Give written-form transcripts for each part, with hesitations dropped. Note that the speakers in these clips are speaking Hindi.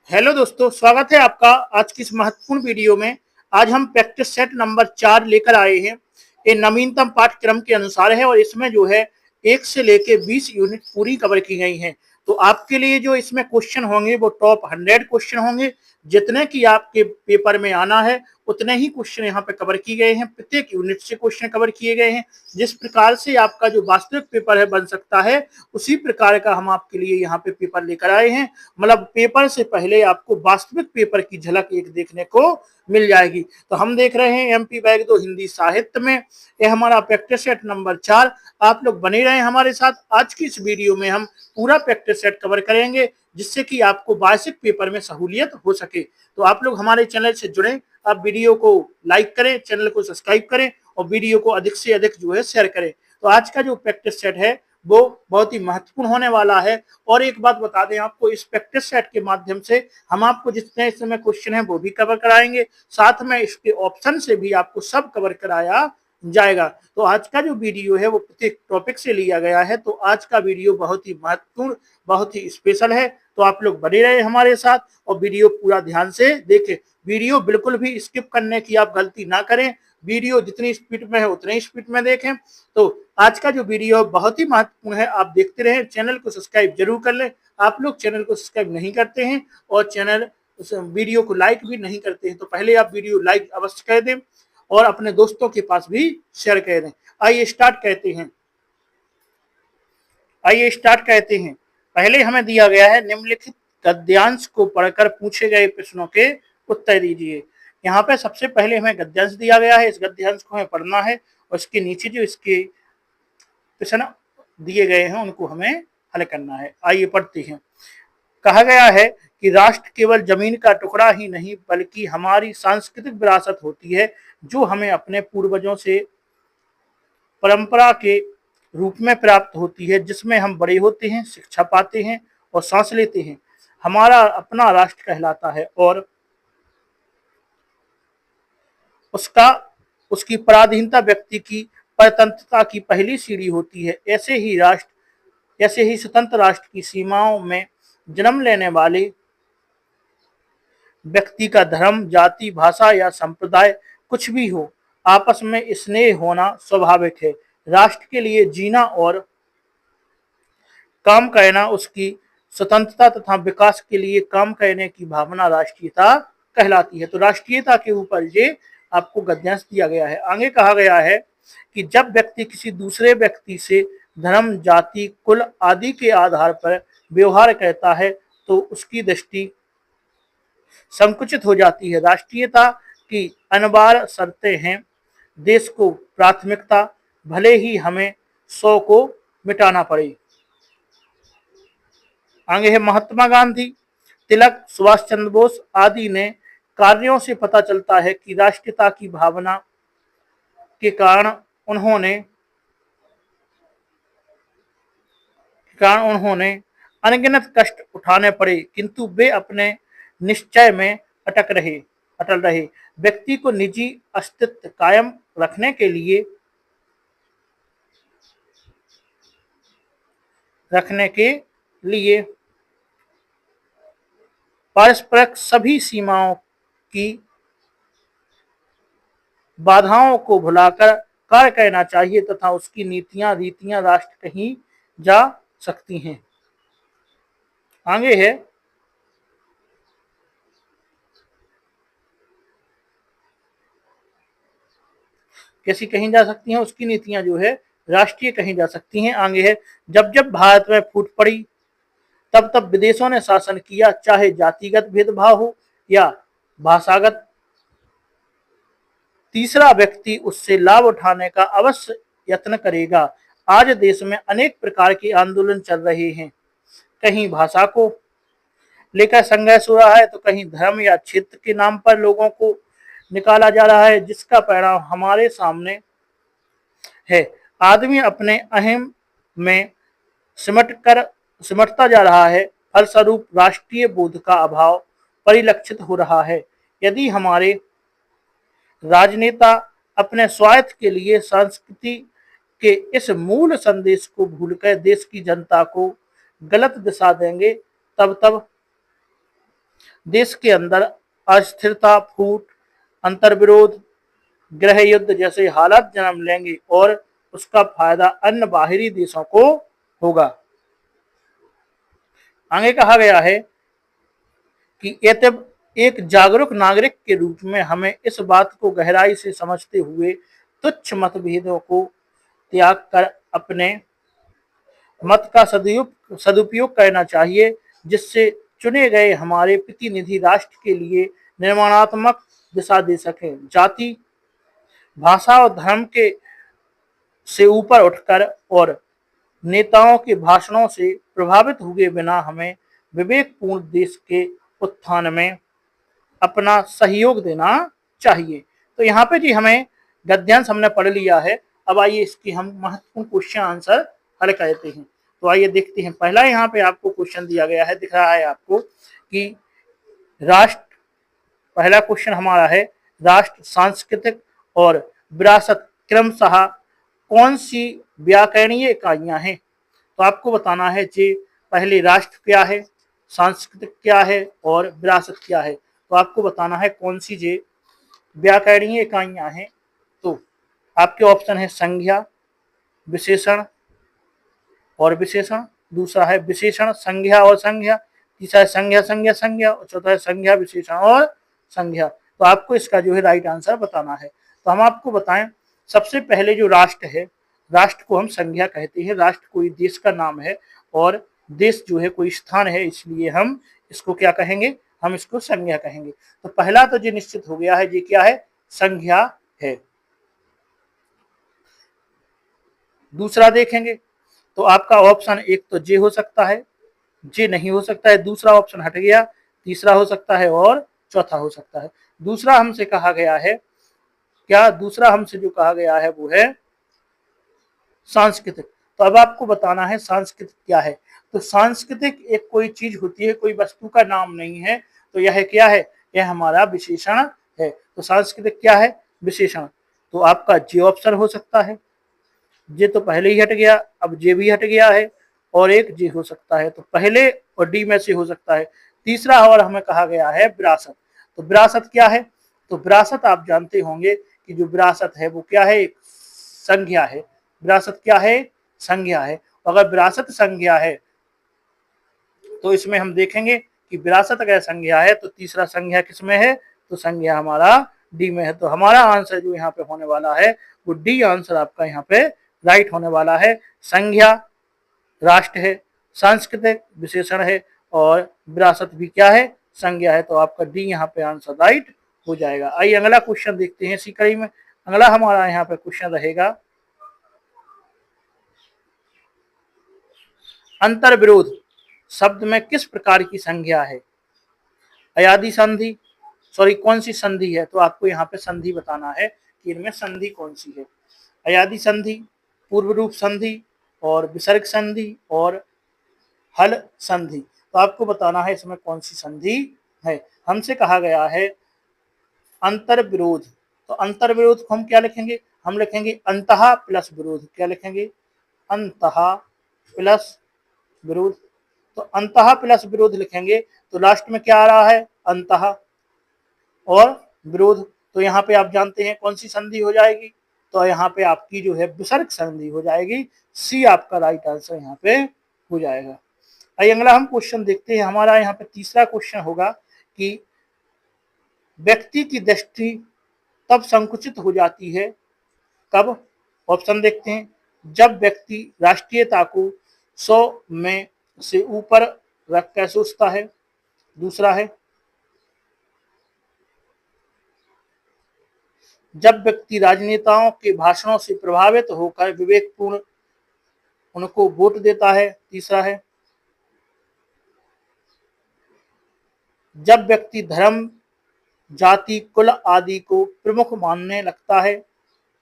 हेलो दोस्तों, स्वागत है आपका आज की इस महत्वपूर्ण वीडियो में। आज हम प्रैक्टिस सेट नंबर 4 लेकर आए हैं। ये नवीनतम पाठ्यक्रम के अनुसार है और इसमें जो है 1 से लेके 20 यूनिट पूरी कवर की गई हैं। तो आपके लिए जो इसमें क्वेश्चन होंगे वो टॉप 100 क्वेश्चन होंगे। जितने की आपके पेपर में आना है उतने ही क्वेश्चन यहाँ पे कवर किए गए हैं। प्रत्येक यूनिट से क्वेश्चन कवर किए गए हैं। जिस प्रकार से आपका जो वास्तविक पेपर है बन सकता है, उसी प्रकार का हम आपके लिए यहाँ पे पेपर लेकर आए हैं। मतलब पेपर से पहले आपको वास्तविक पेपर की झलक एक देखने को मिल जाएगी। तो हम देख रहे हैं एमपी बैग 2 हिंदी साहित्य में, यह हमारा प्रैक्टिस सेट नंबर 4। आप लोग बने रहे हमारे साथ। आज की इस वीडियो में हम पूरा प्रैक्टिस सेट कवर करेंगे, जिससे कि आपको वार्षिक पेपर में सहूलियत हो सके। तो आप लोग हमारे चैनल से जुड़े, आप वीडियो को लाइक करें, चैनल को सब्सक्राइब करें और वीडियो को अधिक से अधिक जो है शेयर करें। तो आज का जो प्रैक्टिस सेट है वो बहुत ही महत्वपूर्ण होने वाला है। और एक बात बता दें आपको, इस प्रैक्टिस सेट के माध्यम से हम आपको जितने इस समय क्वेश्चन है वो भी कवर कराएंगे, साथ में इसके ऑप्शन से भी आपको सब कवर कराया जाएगा। तो आज का जो वीडियो है वो प्रत्येक टॉपिक से लिया गया है। तो आज का वीडियो बहुत ही महत्वपूर्ण, बहुत ही स्पेशल है। तो आप लोग बने रहे हमारे साथ और वीडियो पूरा ध्यान से देखें। वीडियो बिल्कुल भी स्किप करने की आप गलती ना करें। वीडियो जितनी स्पीड में है उतनी स्पीड में देखें। तो आज का जो वीडियो बहुत ही महत्वपूर्ण है, आप देखते रहें। चैनल को सब्सक्राइब जरूर कर लें। आप लोग चैनल को सब्सक्राइब नहीं करते हैं और चैनल वीडियो को लाइक भी नहीं करते हैं, तो पहले आप वीडियो लाइक अवश्य कर दें और अपने दोस्तों के पास भी शेयर कर दें। आइए स्टार्ट करते हैं। पहले हमें दिया गया है, निम्नलिखित गद्यांश को पढ़कर पूछे गए प्रश्नों के उत्तर दीजिए। यहाँ पे सबसे पहले हमें गद्यांश दिया गया है, इस गद्यांश को हमें पढ़ना है और इसके नीचे जो इसके प्रश्न दिए गए हैं उनको हमें हल करना है। आइए पढ़ते हैं। कहा गया है कि राष्ट्र केवल जमीन का टुकड़ा ही नहीं बल्कि हमारी सांस्कृतिक विरासत होती है, जो हमें अपने पूर्वजों से परंपरा के रूप में प्राप्त होती है, जिसमें हम बड़े होते हैं, शिक्षा पाते हैं और सांस लेते हैं। हमारा अपना राष्ट्र कहलाता है और उसका उसकी पराधीनता व्यक्ति की परतंत्रता की पहली सीढ़ी होती है। ऐसे ही स्वतंत्र राष्ट्र की सीमाओं में जन्म लेने वाले व्यक्ति का धर्म, जाति, भाषा या संप्रदाय कुछ भी हो, आपस में स्नेह होना स्वाभाविक है। राष्ट्र के लिए जीना और काम करना, उसकी स्वतंत्रता तथा विकास के लिए काम करने की भावना राष्ट्रीयता कहलाती है। तो राष्ट्रीयता के ऊपर ये आपको गद्यांश दिया गया है। आगे कहा गया है कि जब व्यक्ति किसी दूसरे व्यक्ति से धर्म, जाति, कुल आदि के आधार पर व्यवहार करता है तो उसकी दृष्टि संकुचित हो जाती है। राष्ट्रीयता की अनिवार्य शर्तें हैं: देश को प्राथमिकता, भले ही हमें 100 को मिटाना पड़े। आगे है महात्मा गांधी, तिलक, सुभाष चंद्र बोस आदि ने कार्यों से पता चलता है कि राष्ट्रीयता की भावना के कारण उन्होंने अनगिनत कष्ट उठाने पड़े, किंतु वे अपने निश्चय में अटल रहे। व्यक्ति को निजी अस्तित्व कायम रखने के लिए पारस्परिक सभी सीमाओं की बाधाओं को भुलाकर कार्य करना चाहिए तथा उसकी नीतियां, रीतियां राष्ट्र कहीं जा सकती हैं। आगे है कैसी कहीं जा सकती हैं, उसकी नीतियां जो है राष्ट्रीय कहीं जा सकती हैं। आगे है जब जब भारत में फूट पड़ी तब तब विदेशों ने शासन किया, चाहे जातिगत भेदभाव हो या भाषागत। तीसरा व्यक्ति उससे लाभ उठाने का अवश्य यत्न करेगा। आज देश में अनेक प्रकार के आंदोलन चल रहे हैं। कहीं भाषा को लेकर संघर्ष हो रहा है तो कहीं धर्म या क्षेत्र के नाम पर लोगों को निकाला जा रहा है, जिसका परिणाम हमारे सामने है। आदमी अपने अहम में सिमटता जा रहा है। फलस्वरूप राष्ट्रीय बोध का अभाव परिलक्षित हो रहा है। यदि हमारे राजनेता अपने स्वार्थ के लिए संस्कृति के इस मूल संदेश को भूलकर देश की जनता को गलत दिशा देंगे, तब देश के अंदर अस्थिरता, फूट, अंतर्विरोध, गृह युद्ध जैसे हालात जन्म लेंगे और उसका फायदा अन्य बाहरी देशों को होगा। आगे कहा गया है कि एक जागरूक नागरिक के रूप में हमें इस बात को गहराई से समझते हुए तुच्छ मतभेदों को त्याग कर अपने मत का सदुपयोग करना चाहिए, जिससे चुने गए हमारे प्रतिनिधि राष्ट्र के लिए निर्माणात्मक दिशा दे सकें। जाति, भाषा और धर्म के से ऊपर उठकर और नेताओं के भाषणों से प्रभावित हुए बिना हमें विवेकपूर्ण देश के उत्थान में अपना सहयोग देना चाहिए। तो यहाँ पे जी हमें गद्यांश हमने पढ़ लिया है। अब आइए इसकी हम महत्वपूर्ण क्वेश्चन आंसर हल करते हैं। तो आइए देखते हैं। पहला यहाँ पे आपको क्वेश्चन दिया गया है, दिख रहा है आपको कि राष्ट्र, पहला क्वेश्चन हमारा है राष्ट्र, सांस्कृतिक और विरासत क्रमशः कौन सी व्याकरणीय इकाइयां हैं। तो आपको बताना है जी पहले राष्ट्र क्या है, सांस्कृतिक क्या है और विरासत क्या है। तो आपको बताना है कौन सी जे व्याकरणीय इकाइयां हैं। तो आपके ऑप्शन है संज्ञा, विशेषण और विशेषण, दूसरा है विशेषण, संज्ञा और संज्ञा, तीसरा है संज्ञा संज्ञा संज्ञा और चौथा है संज्ञा विशेषण और संज्ञा। तो आपको इसका जो है राइट आंसर बताना है। तो हम आपको बताएं, सबसे पहले जो राष्ट्र है, राष्ट्र को हम संज्ञा कहते हैं। राष्ट्र कोई देश का नाम है और देश जो है कोई स्थान है, इसलिए हम इसको क्या कहेंगे, हम इसको संज्ञा कहेंगे। तो पहला तो जो निश्चित हो गया है, ये क्या है, संज्ञा है। दूसरा देखेंगे तो आपका ऑप्शन एक तो जे हो सकता है, जे नहीं हो सकता है, दूसरा ऑप्शन हट गया, तीसरा हो सकता है और चौथा हो सकता है। दूसरा हमसे कहा गया है क्या, दूसरा हमसे जो कहा गया है वो है सांस्कृतिक। तो अब आपको बताना है सांस्कृतिक क्या है। तो सांस्कृतिक एक कोई चीज होती है, कोई वस्तु का नाम नहीं है। तो यह क्या है, यह हमारा विशेषण है। तो सांस्कृतिक क्या है, विशेषण। तो आपका जे ऑप्शन हो सकता है, जे तो पहले ही हट गया, अब जे भी हट गया है और एक जे हो सकता है। तो पहले और डी में से हो सकता है। तीसरा और हमें कहा गया है विरासत। तो विरासत क्या है, तो विरासत आप जानते होंगे कि जो विरासत है वो क्या है, एक संज्ञा है। विरासत क्या है, संज्ञा है। अगर विरासत संज्ञा है तो इसमें हम देखेंगे कि विरासत अगर संज्ञा है तो तीसरा संज्ञा किसमें है, तो संज्ञा हमारा डी में है। तो हमारा आंसर जो यहाँ पे होने वाला है वो डी आंसर आपका यहाँ पे राइट होने वाला है। संज्ञा राष्ट्र है, सांस्कृतिक विशेषण है और विरासत भी क्या है, संज्ञा है। तो आपका डी यहाँ पे आंसर राइट हो जाएगा। आइए अगला क्वेश्चन देखते हैं इसी कड़ी में। अगला हमारा यहाँ पे क्वेश्चन रहेगा अंतर्विरोध शब्द में किस प्रकार की संज्ञा है। अयादी संधि, सॉरी कौन सी संधि है, तो आपको यहाँ पे संधि बताना है कि इनमें संधि कौन सी है। अयादी संधि, पूर्व रूप संधि और विसर्ग संधि और हल संधि। तो आपको बताना है इसमें कौन सी संधि है। हमसे कहा गया है अंतर्विरोध। तो अंतर्विरोध को हम क्या लिखेंगे, हम लिखेंगे अंतः प्लस विरोध। क्या लिखेंगे, अंतः प्लस विरोध। तो अंतः प्लस विरोध लिखेंगे तो लास्ट में क्या आ रहा है, अंतः और विरोध। तो यहाँ पे आप जानते हैं कौन सी संधि हो जाएगी, तो यहाँ पे आपकी जो है विसर्ग संधि हो जाएगी। सी आपका राइट आंसर यहाँ पे हो जाएगा। आइए अगला हम क्वेश्चन देखते हैं। हमारा यहाँ पे तीसरा क्वेश्चन होगा कि व्यक्ति की दृष्टि तब संकुचित हो जाती है कब। ऑप्शन देखते हैं, जब व्यक्ति राष्ट्रीयता को 100 में से ऊपर रख कर सोचता है। दूसरा है जब व्यक्ति राजनेताओं के भाषणों से प्रभावित होकर विवेकपूर्ण उनको वोट देता है। तीसरा है जब व्यक्ति धर्म, जाति, कुल आदि को प्रमुख मानने लगता है।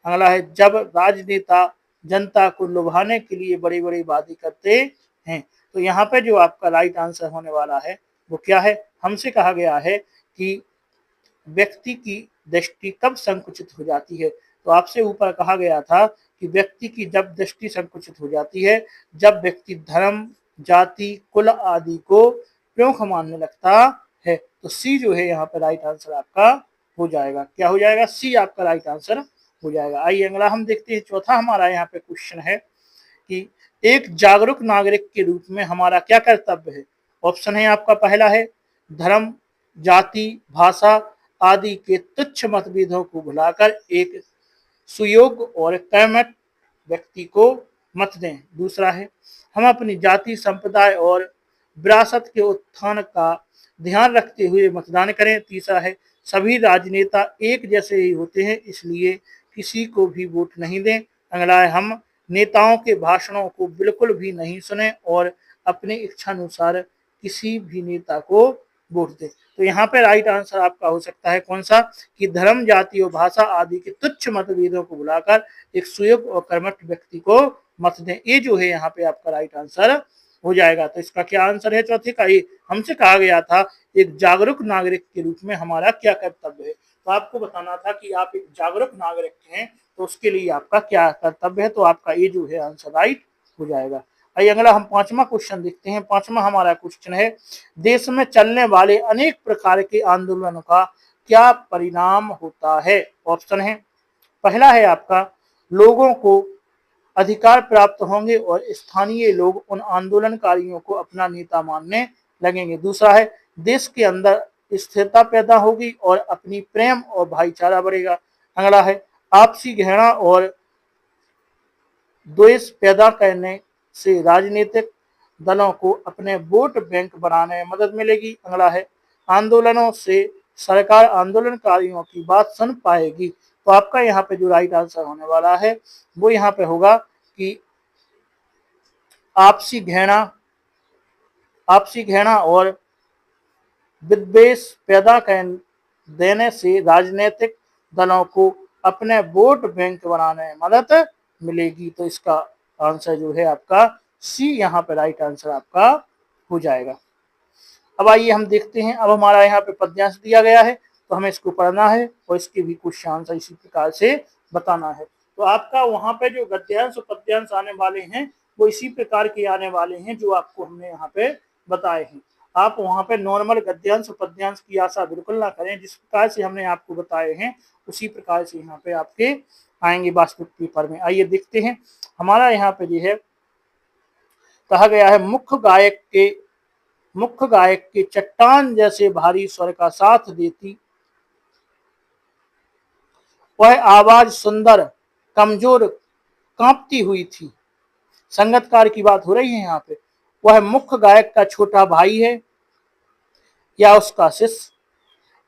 अगला है जब राजनेता जनता को लुभाने के लिए बड़ी बड़ी वादे करते हैं। तो यहाँ पे जो आपका राइट आंसर होने वाला है वो क्या है, हमसे कहा गया है कि व्यक्ति की दृष्टि कब संकुचित हो जाती है। तो आपसे ऊपर कहा गया था कि व्यक्ति की जब दृष्टि संकुचित हो जाती है जब व्यक्ति धर्म, जाति, कुल आदि को प्रमुख मानने लगता है। तो सी जो है यहाँ पे राइट आंसर आपका हो जाएगा। क्या हो जाएगा? सी आपका राइट आंसर हो जाएगा। आइए अगला हम देखते हैं। चौथा हमारा यहाँ पे क्वेश्चन है कि एक जागरूक नागरिक के रूप में हमारा क्या कर्तव्य है। ऑप्शन है आपका, पहला है धर्म, जाति, भाषा आदि के तुच्छ मतभेदों को भुलाकर एक सुयोग्य और कर्मठ व्यक्ति को मत दें। दूसरा है हम अपनी जाति, संप्रदाय और विरासत के उत्थान का ध्यान रखते हुए मतदान करें। तीसरा है सभी राजनेता एक जैसे ही होते हैं, इसलिए किसी को भी वोट नहीं दें। अगला है हम नेताओं के भाषणों को बिल्कुल भी नहीं सुने और अपनी इच्छा अनुसार किसी भी नेता को वोट दें। तो यहाँ पे राइट आंसर आपका हो सकता है कौन सा, कि धर्म, जाति और भाषा आदि के तुच्छ मतभेदों को भुलाकर एक सुयोग्य और कर्मठ व्यक्ति को मत दें। ये जो है यहाँ पे आपका राइट आंसर हो जाएगा। तो इसका क्या आंसर है चौथे का? ये हमसे कहा गया था एक जागरूक नागरिक के रूप में हमारा क्या कर्तव्य है। तो आपको बताना था कि आप एक जागरूक नागरिक हैं तो उसके लिए आपका क्या कर्तव्य है। तो आपका ये जो है आंसर राइट हो जाएगा। आइए अगला हम पांचवा क्वेश्चन देखते हैं। पांचवा हमारा क्वेश्चन है देश में चलने वाले अनेक प्रकार के आंदोलनों का क्या परिणाम होता है। ऑप्शन है, पहला है आपका लोगों को अधिकार प्राप्त होंगे और स्थानीय लोग उन आंदोलनकारियों को अपना नेता मानने लगेंगे। दूसरा है देश के अंदर स्थिरता पैदा होगी और अपनी प्रेम और भाईचारा बढ़ेगा। अगला है आपसी घृणा और द्वेष पैदा करने से राजनीतिक दलों को अपने वोट बैंक बनाने में मदद मिलेगी। अगला है आंदोलनों से सरकार आंदोलनकारियों की बात सुन पाएगी। तो आपका यहाँ पे जो राइट आंसर होने वाला है वो यहाँ पे होगा कि आपसी घृणा और विद्वेष पैदा कर देने से राजनीतिक दलों को अपने वोट बैंक बनाने में मदद मिलेगी। तो इसका आंसर जो है आपका सी यहाँ पे राइट आंसर आपका हो जाएगा। अब आइए हम देखते हैं। अब हमारा यहाँ पे पद्यांश दिया गया है तो हमें इसको पढ़ना है और इसके भी कुछ आंसर इसी प्रकार से बताना है। तो आपका वहां पे जो गद्यांश और पद्यांश आने वाले हैं वो इसी प्रकार के आने वाले हैं जो आपको हमने यहाँ पे बताए हैं। आप वहां पे नॉर्मल गद्यांश और पद्यांश की आशा बिल्कुल ना करें। जिस प्रकार से हमने आपको बताए हैं उसी प्रकार से यहाँ पे आपके आएंगे वास्तविक पेपर में। आइए देखते हैं। हमारा यहाँ पे जो है कहा गया है मुख्य गायक के चट्टान जैसे भारी स्वर का साथ देती वह आवाज सुंदर, कमजोर, कांपती हुई थी। संगतकार की बात हो रही है यहाँ पे। वह मुख्य गायक का छोटा भाई है या उसका शिष्य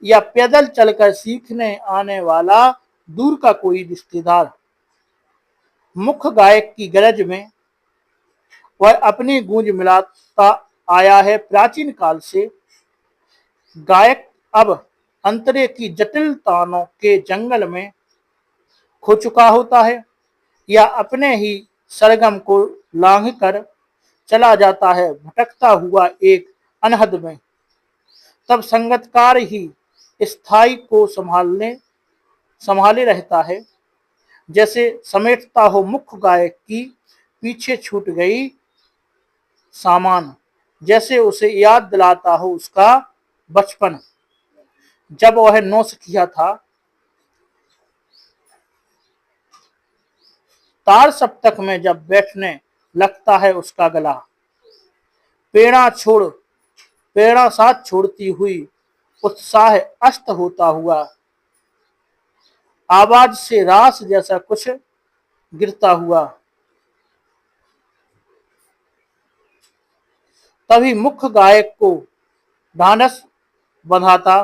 या पैदल चलकर सीखने आने वाला दूर का कोई रिश्तेदार। मुख्य गायक की गरज में वह अपनी गूंज मिलाता आया है प्राचीन काल से। गायक अब अंतरे की जटिल तानों के जंगल में खो चुका होता है या अपने ही सरगम को लांघ कर चला जाता है भटकता हुआ एक अनहद में। तब संगतकार ही स्थाई को संभाले रहता है, जैसे समेटता हो मुख्य गायक की पीछे छूट गई सामान, जैसे उसे याद दिलाता हो उसका बचपन जब वह 9 किया था। तार सप्तक में जब बैठने लगता है उसका गला, प्रेरणा साथ छोड़ती हुई उत्साह अस्त होता हुआ, आवाज से रास जैसा कुछ गिरता हुआ। तभी मुख्य गायक को ढांढस बंधाता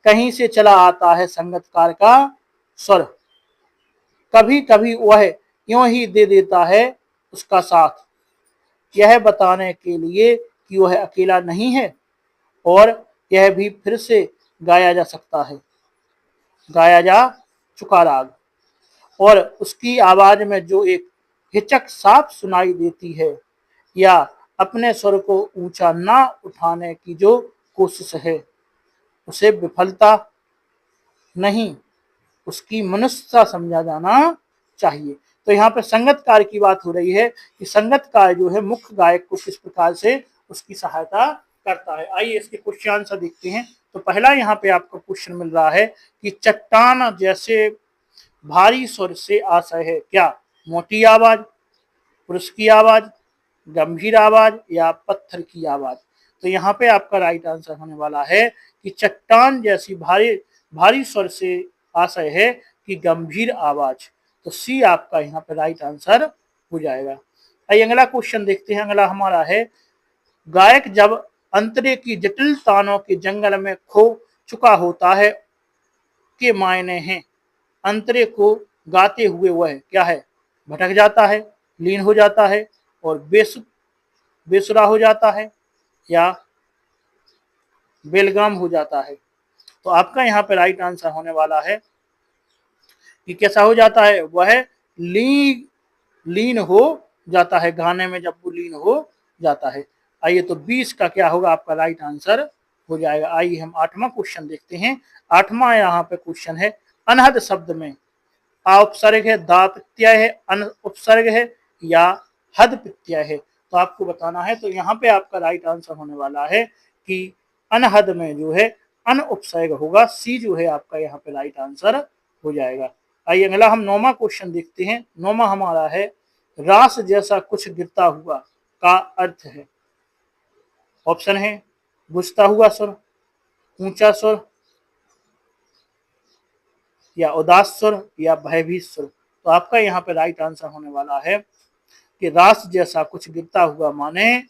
कहीं से चला आता है संगतकार का स्वर। कभी कभी वह यूं ही दे देता है उसका साथ, यह बताने के लिए कि वह अकेला नहीं है और यह भी फिर से गाया जा सकता है, गाया जा चुका राग। और उसकी आवाज में जो एक हिचक साफ सुनाई देती है या अपने स्वर को ऊंचा ना उठाने की जो कोशिश है, उसे विफलता नहीं उसकी मनुष्यता समझा जाना चाहिए। तो यहाँ पे संगतकार की बात हो रही है कि संगतकार जो है मुख्य गायक को किस प्रकार से उसकी सहायता करता है। आइए इसके क्वेश्चन आंसर देखते हैं। तो पहला यहाँ पे आपको क्वेश्चन मिल रहा है कि चट्टान जैसे भारी स्वर से आशय है क्या? मोटी आवाज, पुरुष की आवाज, गंभीर आवाज या पत्थर की आवाज? तो यहाँ पे आपका राइट आंसर होने वाला है कि चट्टान जैसी भारी भारी स्वर से आशय है कि गंभीर आवाज। तो सी आपका यहाँ पे राइट आंसर हो जाएगा। आइए अगला क्वेश्चन देखते हैं। अगला हमारा है, गायक जब अंतरे की जटिल तानों के जंगल में खो चुका होता है के मायने हैं। अंतरे को गाते हुए वह क्या है? भटक जाता है, लीन हो जाता है और बेसुरा हो जाता है या बेलगाम हो जाता है? तो आपका यहाँ पे राइट आंसर होने वाला है कि कैसा हो जाता है? वह लीन हो जाता है, गाने में जब वो लीन हो जाता है। आइए तो 20 का क्या होगा आपका राइट आंसर हो जाएगा। आइए हम 8वां क्वेश्चन देखते हैं। 8वां यहाँ पे क्वेश्चन है, अनहद शब्द में आ उपसर्ग है, दा प्रत्यय है, अन उपसर्ग है या हद प्रत्यय है? तो आपको बताना है। तो यहाँ पे आपका राइट आंसर होने वाला है कि अनहद में जो है अन उपसर्ग होगा। सी जो है आपका यहाँ पे राइट आंसर हो जाएगा। आइए अगला हम 9वां क्वेश्चन देखते हैं। 9वां हमारा है, रास जैसा कुछ गिरता हुआ का अर्थ है। ऑप्शन है, बुझता हुआ सुर, ऊंचा सुर या उदास सुर या भयभीत सुर? तो आपका यहाँ पे राइट आंसर होने वाला है कि रास जैसा कुछ गिरता हुआ माने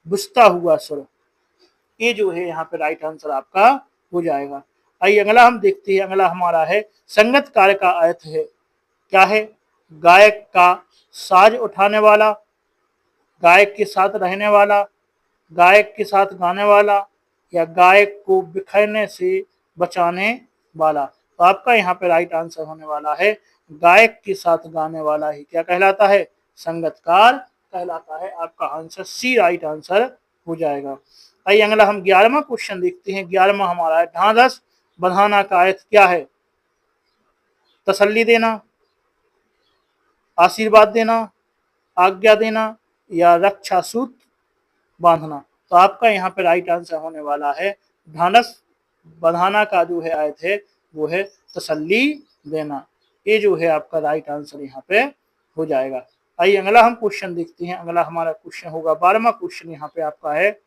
बुझता हुआ सुर। ये जो है यहाँ पे राइट आंसर आपका हो जाएगा। आइए अगला हम देखते हैं। अगला हमारा है, संगतकार का अर्थ है क्या है? गायक का साज उठाने वाला, गायक के साथ रहने वाला, गायक के साथ गाने वाला या गायक को बिखरने से बचाने वाला? तो आपका यहाँ पे राइट आंसर होने वाला है, गायक के साथ गाने वाला ही क्या कहलाता है? संगतकार कहलाता है। आपका आंसर सी राइट आंसर हो जाएगा। आइए अगला हम 11वां क्वेश्चन देखते हैं। 11वां हमारा है, ढांढस बंधाना का अर्थ क्या है? तसल्ली देना, आशीर्वाद देना, आज्ञा देना या रक्षा सूत्र बांधना? तो आपका यहाँ पे राइट आंसर होने वाला है, ढांढस बंधाना का जो है अर्थ है वो है तसल्ली देना। ये जो है आपका राइट आंसर यहाँ पे हो जाएगा। आइए अगला हम क्वेश्चन देखते हैं। अगला हमारा क्वेश्चन होगा 12वां क्वेश्चन यहाँ पे आपका है,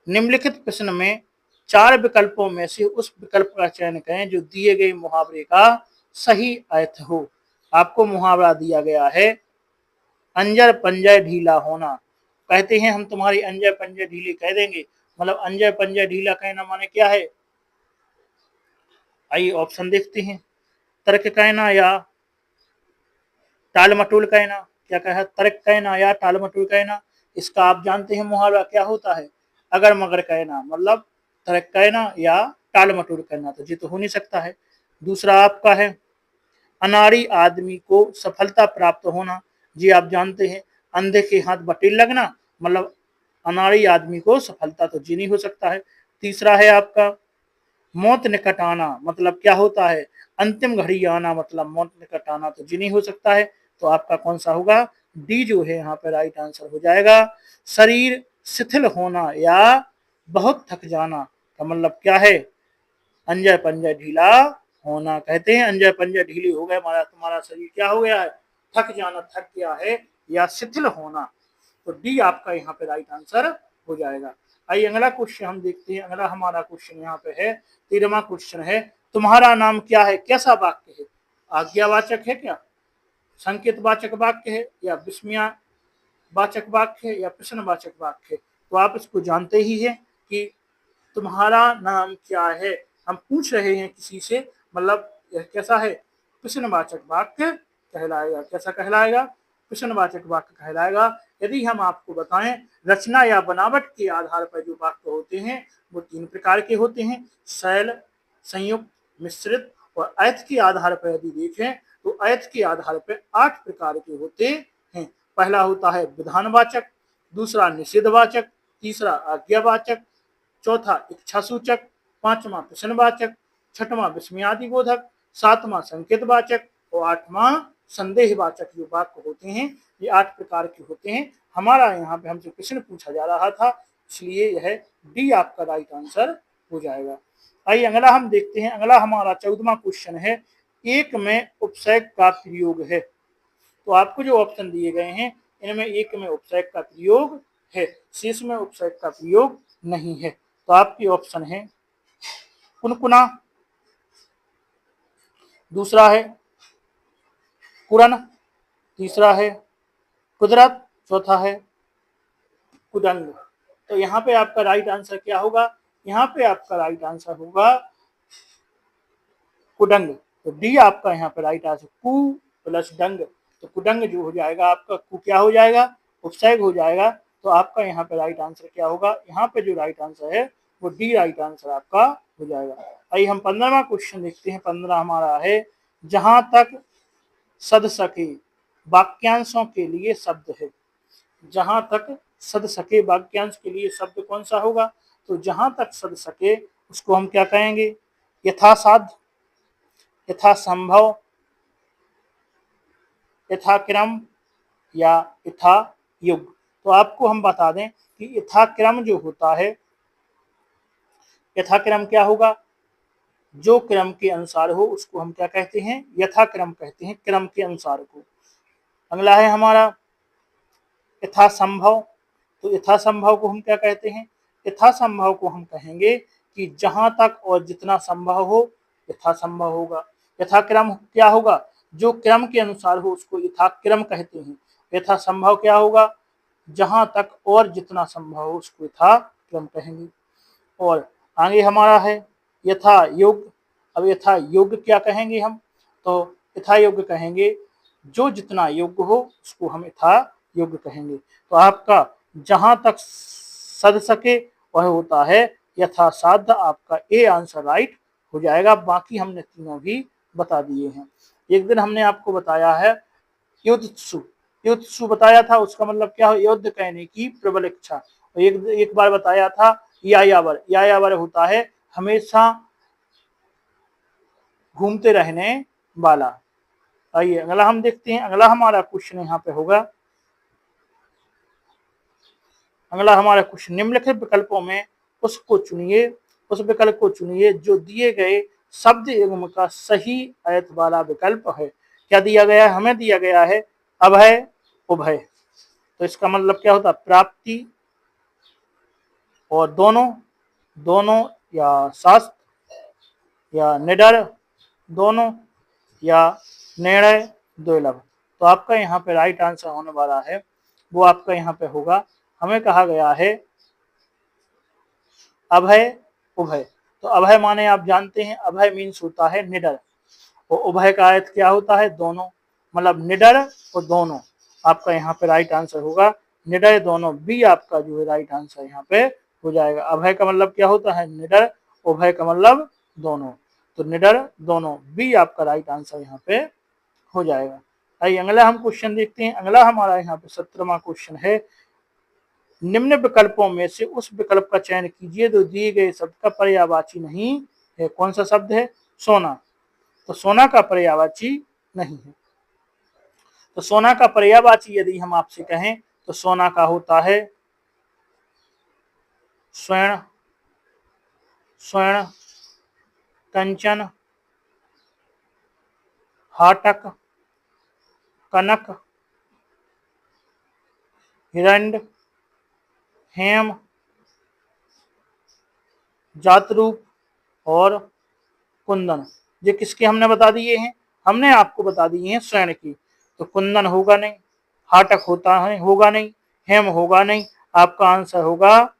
निम्नलिखित प्रश्न में 4 विकल्पों में से उस विकल्प का चयन करें जो दिए गए मुहावरे का सही अर्थ हो। आपको मुहावरा दिया गया है, अंजर पंजर ढीला होना। कहते हैं हम तुम्हारी अंजर पंजर ढीली कर देंगे, मतलब अंजर पंजर ढीला कहना माने क्या है? आइए ऑप्शन देखते हैं। तर्क कहना या टाल मटोल कहना? क्या कहा? तर्क कहना या टाल मटोल कहना? इसका आप जानते हैं मुहावरा क्या होता है? अगर मगर कहना, मतलब तर्क कहना या टाल मटोल कहना। तो ये तो हो नहीं सकता है। दूसरा आपका है, अनाड़ी आदमी को सफलता प्राप्त होना। जी आप जानते हैं, अंधे के हाथ बटेर लगना, मतलब अनाड़ी आदमी को सफलता तो जी नहीं हो सकता है। तीसरा है आपका, मौत निकट आना, मतलब क्या होता है? अंतिम घड़ी आना, मतलब मौत निकट आना तो जी नहीं हो सकता है। तो आपका कौन सा होगा? डी जो है यहाँ पे राइट आंसर हो जाएगा। शरीर शिथिल होना या बहुत थक जाना का मतलब क्या है? अंजर पंजर ढीला होना। कहते हैं अंजर पंजर ढीली हो गए, हमारा तुम्हारा शरीर क्या हो गया है? थक जाना, थक गया है या शिथिल होना। तो डी आपका यहाँ पे राइट आंसर हो जाएगा। आइए अगला क्वेश्चन हम देखते हैं। अगला हमारा क्वेश्चन यहाँ पे है, 13वां क्वेश्चन है, तुम्हारा नाम क्या है कैसा वाक्य है? आज्ञावाचक है क्या, संकेतवाचक वाक्य है या विस्मया वाचक वाक्य है या प्रश्नवाचक वाक्य है? तो आप इसको जानते ही हैं कि तुम्हारा नाम क्या है, हम पूछ रहे हैं किसी से, मतलब यह कैसा है? प्रश्नवाचक वाक्य कहलाएगा। कैसा कहलाएगा? प्रश्नवाचक वाक्य कहलाएगा। यदि हम आपको बताएं, रचना या बनावट के आधार पर जो वाक्य होते हैं वो 3 प्रकार के होते हैं, शैल, संयुक्त, मिश्रित और अर्थ के आधार पर यदि देखें तो अर्थ के आधार पर 8 प्रकार के होते हैं। पहला होता है विधानवाचक, दूसरा निषेधवाचक, तीसरा आज्ञावाचक, चौथा इच्छा सूचक, पांचवा प्रश्नवाचक, छठवां विस्मयादिबोधक, सातवां संकेतवाचक और आठवां संदेहवाचक जो वाक्य होते हैं ये 8 प्रकार के होते हैं। हमारा यहाँ पे हमसे क्वेश्चन पूछा जा रहा था, इसलिए यह डी आपका राइट आंसर हो जाएगा। आइए अगला हम देखते हैं। अगला हमारा 14वां क्वेश्चन है, एक में उपसर्ग का प्रयोग है। तो आपको जो ऑप्शन दिए गए हैं इनमें एक में उपसर्ग का प्रयोग है, शेष में उपसर्ग का प्रयोग नहीं है। तो आपकी ऑप्शन है कुनकुना, दूसरा है कुरन, तीसरा है कुदरत, चौथा है कुदंग। तो यहाँ पे आपका राइट आंसर क्या होगा? यहाँ पे आपका राइट आंसर होगा कुडंग। तो डी आपका यहाँ पे राइट आंसर, कु प्लस डंग। तो कुडंग जो हो जाएगा आपका, कु क्या हो जाएगा? उपसर्ग हो जाएगा। तो आपका यहाँ पे राइट आंसर क्या होगा? यहाँ पे जो राइट आंसर है वो डी राइट आंसर आपका हो जाएगा। आइए हम 15वां क्वेश्चन देखते हैं। 15 हमारा है, जहां तक सद सके वाक्यांशों के लिए शब्द है। जहां तक सद सके वाक्यांश के लिए शब्द कौन सा होगा? तो जहां तक सद सके उसको हम क्या कहेंगे? यथासाध्य, यथासंभव, यथाक्रम या यथा युग। तो आपको हम बता दें कि यथाक्रम जो होता है, यथाक्रम क्या होगा? जो क्रम के अनुसार हो उसको हम क्या कहते हैं? यथाक्रम कहते हैं, क्रम के अनुसार को। अगला है हमारा यथासंभव। तो यथासंभव को हम क्या कहते हैं? यथासंभव को हम कहेंगे कि जहां तक और जितना संभव हो यथासंभव होगा। यथाक्रम क्या होगा? जो क्रम के अनुसार हो उसको यथाक्रम कहते हैं। यथासंभव क्या होगा? जहां तक और जितना संभव हो उसको यथाक्रम कहेंगे। और आगे हमारा है यथा योग्य। अब यथा योग्य क्या कहेंगे हम? तो यथा योग्य कहेंगे जो जितना योग्य हो उसको हम यथा योग्य कहेंगे। तो आपका जहां तक सद सके वह होता है यथासाध्य। आपका ए आंसर राइट हो जाएगा। बाकी हमने तीनों भी बता दिए हैं। एक दिन हमने आपको बताया है युद्धसु, युद्धसु बताया था, उसका मतलब क्या हो? युद्ध कहने की प्रबल इच्छा। और एक बार बताया था यायावर, यायावर होता है हमेशा घूमते रहने वाला। आइए अगला हम देखते हैं। अगला हमारा क्वेश्चन यहाँ पे होगा, अगला हमारा क्वेश्चन, निम्नलिखित विकल्पों में उसको चुनिए, उस विकल्प को चुनिए जो दिए गए शब्द युग्म का सही अर्थ वाला विकल्प है। क्या दिया गया है? हमें दिया गया है अभय, उभय। तो इसका मतलब क्या होता है? प्राप्ति और दोनों, दोनों या शास्त्र या निडर दोनों या निर्णय दुर्लभ। तो आपका यहाँ पे राइट आंसर होने वाला है वो आपका यहाँ पे होगा, हमें कहा गया है अभय उभय। तो अभय माने आप जानते हैं, अभय मीन्स होता है निडर, और उभय का अर्थ क्या होता है? दोनों, मतलब निडर और दोनों। आपका यहाँ पे राइट आंसर होगा निडर दोनों। बी आपका जो है राइट आंसर यहाँ पे हो जाएगा। अभय का मतलब क्या होता है? निडर, उभय का मतलब दोनों। तो निडर दोनों, बी आपका राइट आंसर यहाँ पे हो जाएगा। आइए अगला हम क्वेश्चन देखते हैं। अगला हमारा यहाँ पे 17वां क्वेश्चन है, निम्न विकल्पों में से उस विकल्प का चयन कीजिए जो दिए गए शब्द का पर्यायवाची नहीं है। कौन सा शब्द है? सोना। तो सोना का पर्यायवाची नहीं है। तो सोना का पर्यायवाची यदि हम आपसे कहें तो सोना का होता है स्वर्ण, स्वर्ण, कंचन, हाटक, कनक, हिरण्य, हेम, जातरूप और कुंदन। ये किसके हमने बता दिए हैं? हमने आपको बता दिए हैं स्वर्ण की। तो कुंदन होगा नहीं, हाटक होता है होगा नहीं, हेम होगा नहीं। आपका आंसर होगा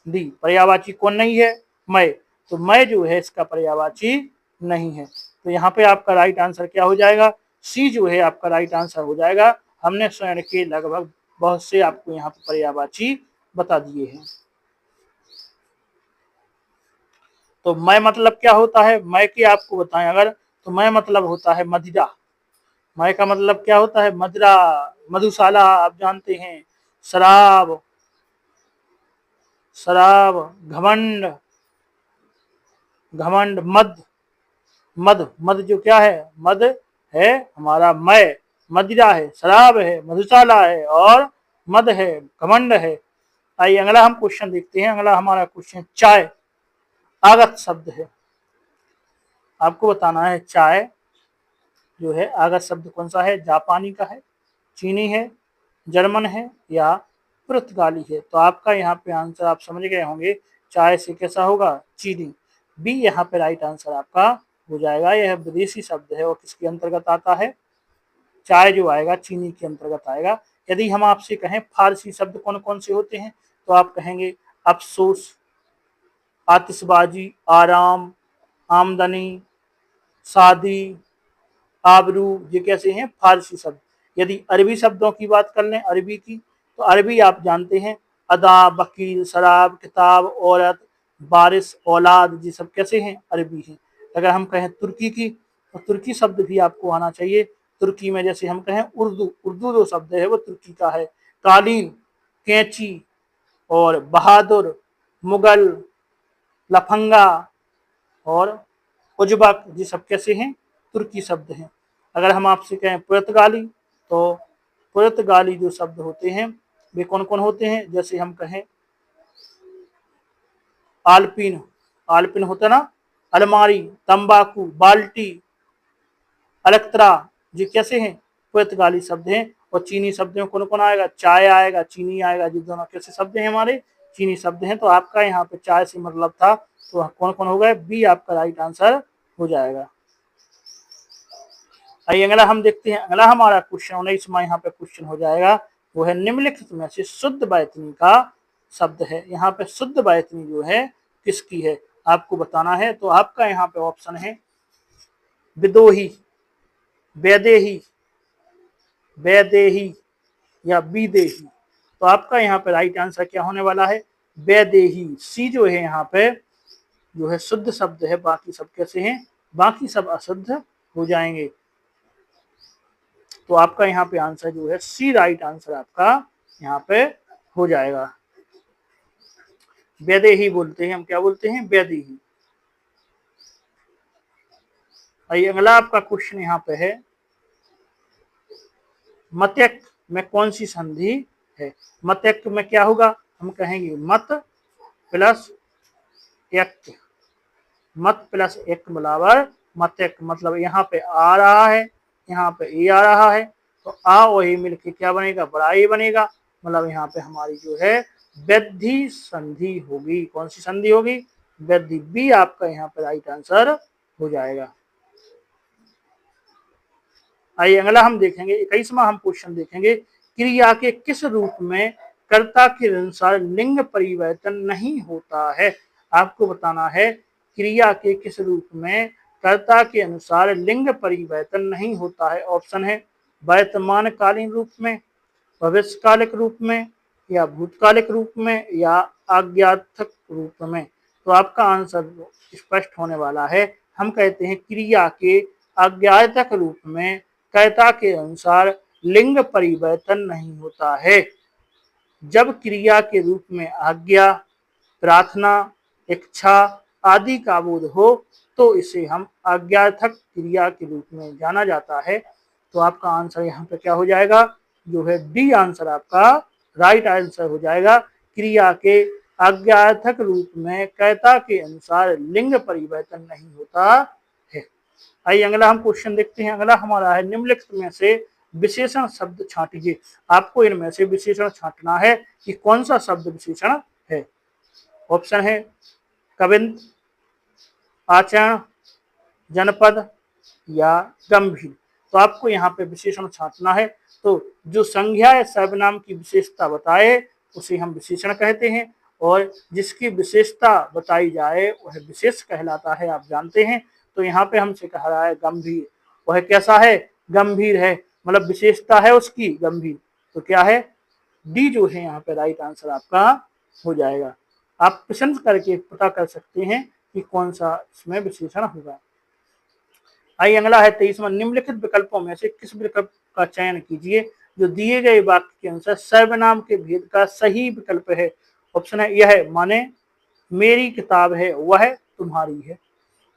डी, पर्यायवाची कौन नहीं है? मय। तो मय जो है इसका पर्यायवाची नहीं है। तो यहाँ पे आपका राइट आंसर क्या हो जाएगा? सी जो है आपका राइट आंसर हो जाएगा। हमने स्वर्ण के लगभग बहुत से आपको यहाँ पे पर्यायवाची बता दिए हैं। तो मय मतलब क्या होता है? मय के आपको बताएं अगर, तो मय मतलब होता है मदिरा। मय का मतलब क्या होता है? मदिरा, मधुशाला आप जानते हैं, शराब, शराब, घमंड, घमंड, मद, मद, मद जो क्या है? मद है हमारा मय, मदिरा है, शराब है, मधुशाला है और मद है, घमंड है। आइए अगला हम क्वेश्चन देखते हैं। अगला हमारा क्वेश्चन चाय आगत शब्द है। आपको बताना है चाय जो है आगत शब्द कौन सा है, जापानी का है, चीनी है, जर्मन है या पुर्तगाली है। तो आपका यहाँ पे आंसर आप समझ गए होंगे, चाय से कैसा होगा, चीनी। बी यहाँ पे राइट आंसर आपका हो जाएगा। यह विदेशी शब्द है और किसके अंतर्गत आता है, चाय जो आएगा चीनी के अंतर्गत आएगा। यदि हम आपसे कहें फारसी शब्द कौन कौन से होते हैं, तो आप कहेंगे अफसोस, आतिशबाजी, आराम, आमदनी, शादी, आबरू, ये कैसे हैं फारसी शब्द। यदि अरबी शब्दों की बात कर लें, अरबी की, तो अरबी आप जानते हैं अदा, वकील, शराब, किताब, औरत, बारिश, औलाद, ये सब कैसे हैं अरबी हैं। अगर हम कहें तुर्की की, तो तुर्की शब्द भी आपको आना चाहिए। तुर्की में जैसे हम कहें उर्दू, उर्दू जो शब्द है वो तुर्की का है। कालीन, कैंची और बहादुर, मुगल, लफंगा और उजबक, ये सब कैसे हैं तुर्की शब्द हैं। अगर हम आपसे कहें पुर्तगाली, तो पुर्तगाली जो शब्द होते हैं वे कौन कौन होते हैं, जैसे हम कहें आल्पिन, आल्पिन होता ना, अलमारी, तंबाकू, बाल्टी, अलक्त्रा, ये कैसे हैं पुर्तगाली शब्द हैं। और चीनी शब्द में कौन कौन आएगा, चाय आएगा, चीनी आएगा, ये दोनों कैसे शब्द हैं हमारे, चीनी शब्द हैं। तो आपका यहाँ पे चाय से मतलब था, तो कौन कौन हो गए, बी आपका राइट आंसर हो जाएगा। आइए अगला हम देखते हैं। अगला हमारा क्वेश्चन 19वां यहाँ पे क्वेश्चन हो जाएगा, वो है निम्नलिखित में से शुद्ध बैतनी का शब्द है। यहाँ पे शुद्ध बैतनी जो है किसकी है आपको बताना है। तो आपका यहाँ पे ऑप्शन है विदोही, वैदेही, वैदेही या विदेही। तो आपका यहाँ पे राइट आंसर क्या होने वाला है, वैदेही। सी जो है यहाँ पे जो है शुद्ध शब्द है, बाकी सब कैसे हैं, बाकी सब अशुद्ध हो जाएंगे। तो आपका यहाँ पे आंसर जो है सी राइट आंसर आपका यहाँ पे हो जाएगा। वैदेही बोलते हैं हम, क्या बोलते हैं, वैदेही। आइए अगला आपका क्वेश्चन यहाँ पे है मत्यक में कौन सी संधि है। मत्यक में क्या होगा, हम कहेंगे मत प्लस एक, मत प्लस एक बराबर मत्यक। मतलब यहाँ पे आ रहा है, यहाँ पे ए आ रहा है, तो आ वही मिलके क्या बनेगा, बड़ा ए बनेगा। मतलब यहाँ पे हमारी जो है वृद्धि संधि होगी। कौन सी संधि होगी, वृद्धि। बी आपका यहाँ पे राइट आंसर हो जाएगा। आइए अगला हम देखेंगे 21वां हम क्वेश्चन देखेंगे, क्रिया के किस रूप में कर्ता के अनुसार लिंग परिवर्तन नहीं होता है। आपको बताना है क्रिया के किस रूप में कर्ता के अनुसार लिंग परिवर्तन नहीं होता है। ऑप्शन है वर्तमान कालीन रूप में, भविष्यकालिक रूप में या भूतकालिक रूप में या आज्ञार्थक रूप में। तो आपका आंसर स्पष्ट होने वाला है। हम कहते हैं क्रिया के आज्ञार्थक रूप में कर्ता के अनुसार लिंग परिवर्तन नहीं होता है। जब क्रिया के रूप में आज्ञा, प्रार्थना, इच्छा आदि का बोध हो तो इसे हम आज्ञार्थक क्रिया के रूप में जाना जाता है। तो आपका आंसर यहाँ पे क्या हो जाएगा, जो है डी आंसर आपका राइट आंसर हो जाएगा। क्रिया के आज्ञार्थक रूप में कर्ता के अनुसार लिंग परिवर्तन नहीं होता है। आइए अगला हम क्वेश्चन देखते हैं। अगला हमारा है निम्नलिखित में से विशेषण शब्द छांटिए। आपको इनमें से विशेषण छांटना है कि कौन सा शब्द विशेषण है। ऑप्शन है कविंद, आचरण, जनपद या गंभीर। तो आपको यहाँ पे विशेषण छांटना है। तो जो संज्ञा या सर्वनाम की विशेषता बताए उसे हम विशेषण कहते हैं, और जिसकी विशेषता बताई जाए वह विशेष कहलाता है, आप जानते हैं। तो यहाँ पे हमसे कह रहा है गंभीर, वह कैसा है, गंभीर है, मतलब विशेषता है उसकी गंभीर। तो क्या है, डी जो है यहाँ पे राइट आंसर आपका हो जाएगा। आप प्रश्न करके पता कर सकते हैं कि कौन सा इसमें विशेषण होगा। आइए अगला है 23वां, निम्नलिखित विकल्पों में से किस विकल्प का चयन कीजिए जो दिए गए वाक्य के अनुसार सर्वनाम के भेद का सही विकल्प है। ऑप्शन है यह माने मेरी किताब है वह तुम्हारी है।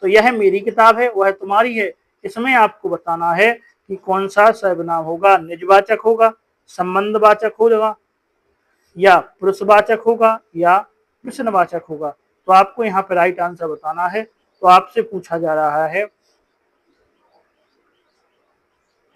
तो यह मेरी किताब है वह तुम्हारी है, इसमें आपको बताना है कि कौन सा सर्वनाम होगा, निजवाचक होगा, संबंधवाचक होगा, या पुरुषवाचक होगा, या प्रश्नवाचक होगा। तो आपको यहाँ पे राइट आंसर बताना है। तो आपसे पूछा जा रहा है,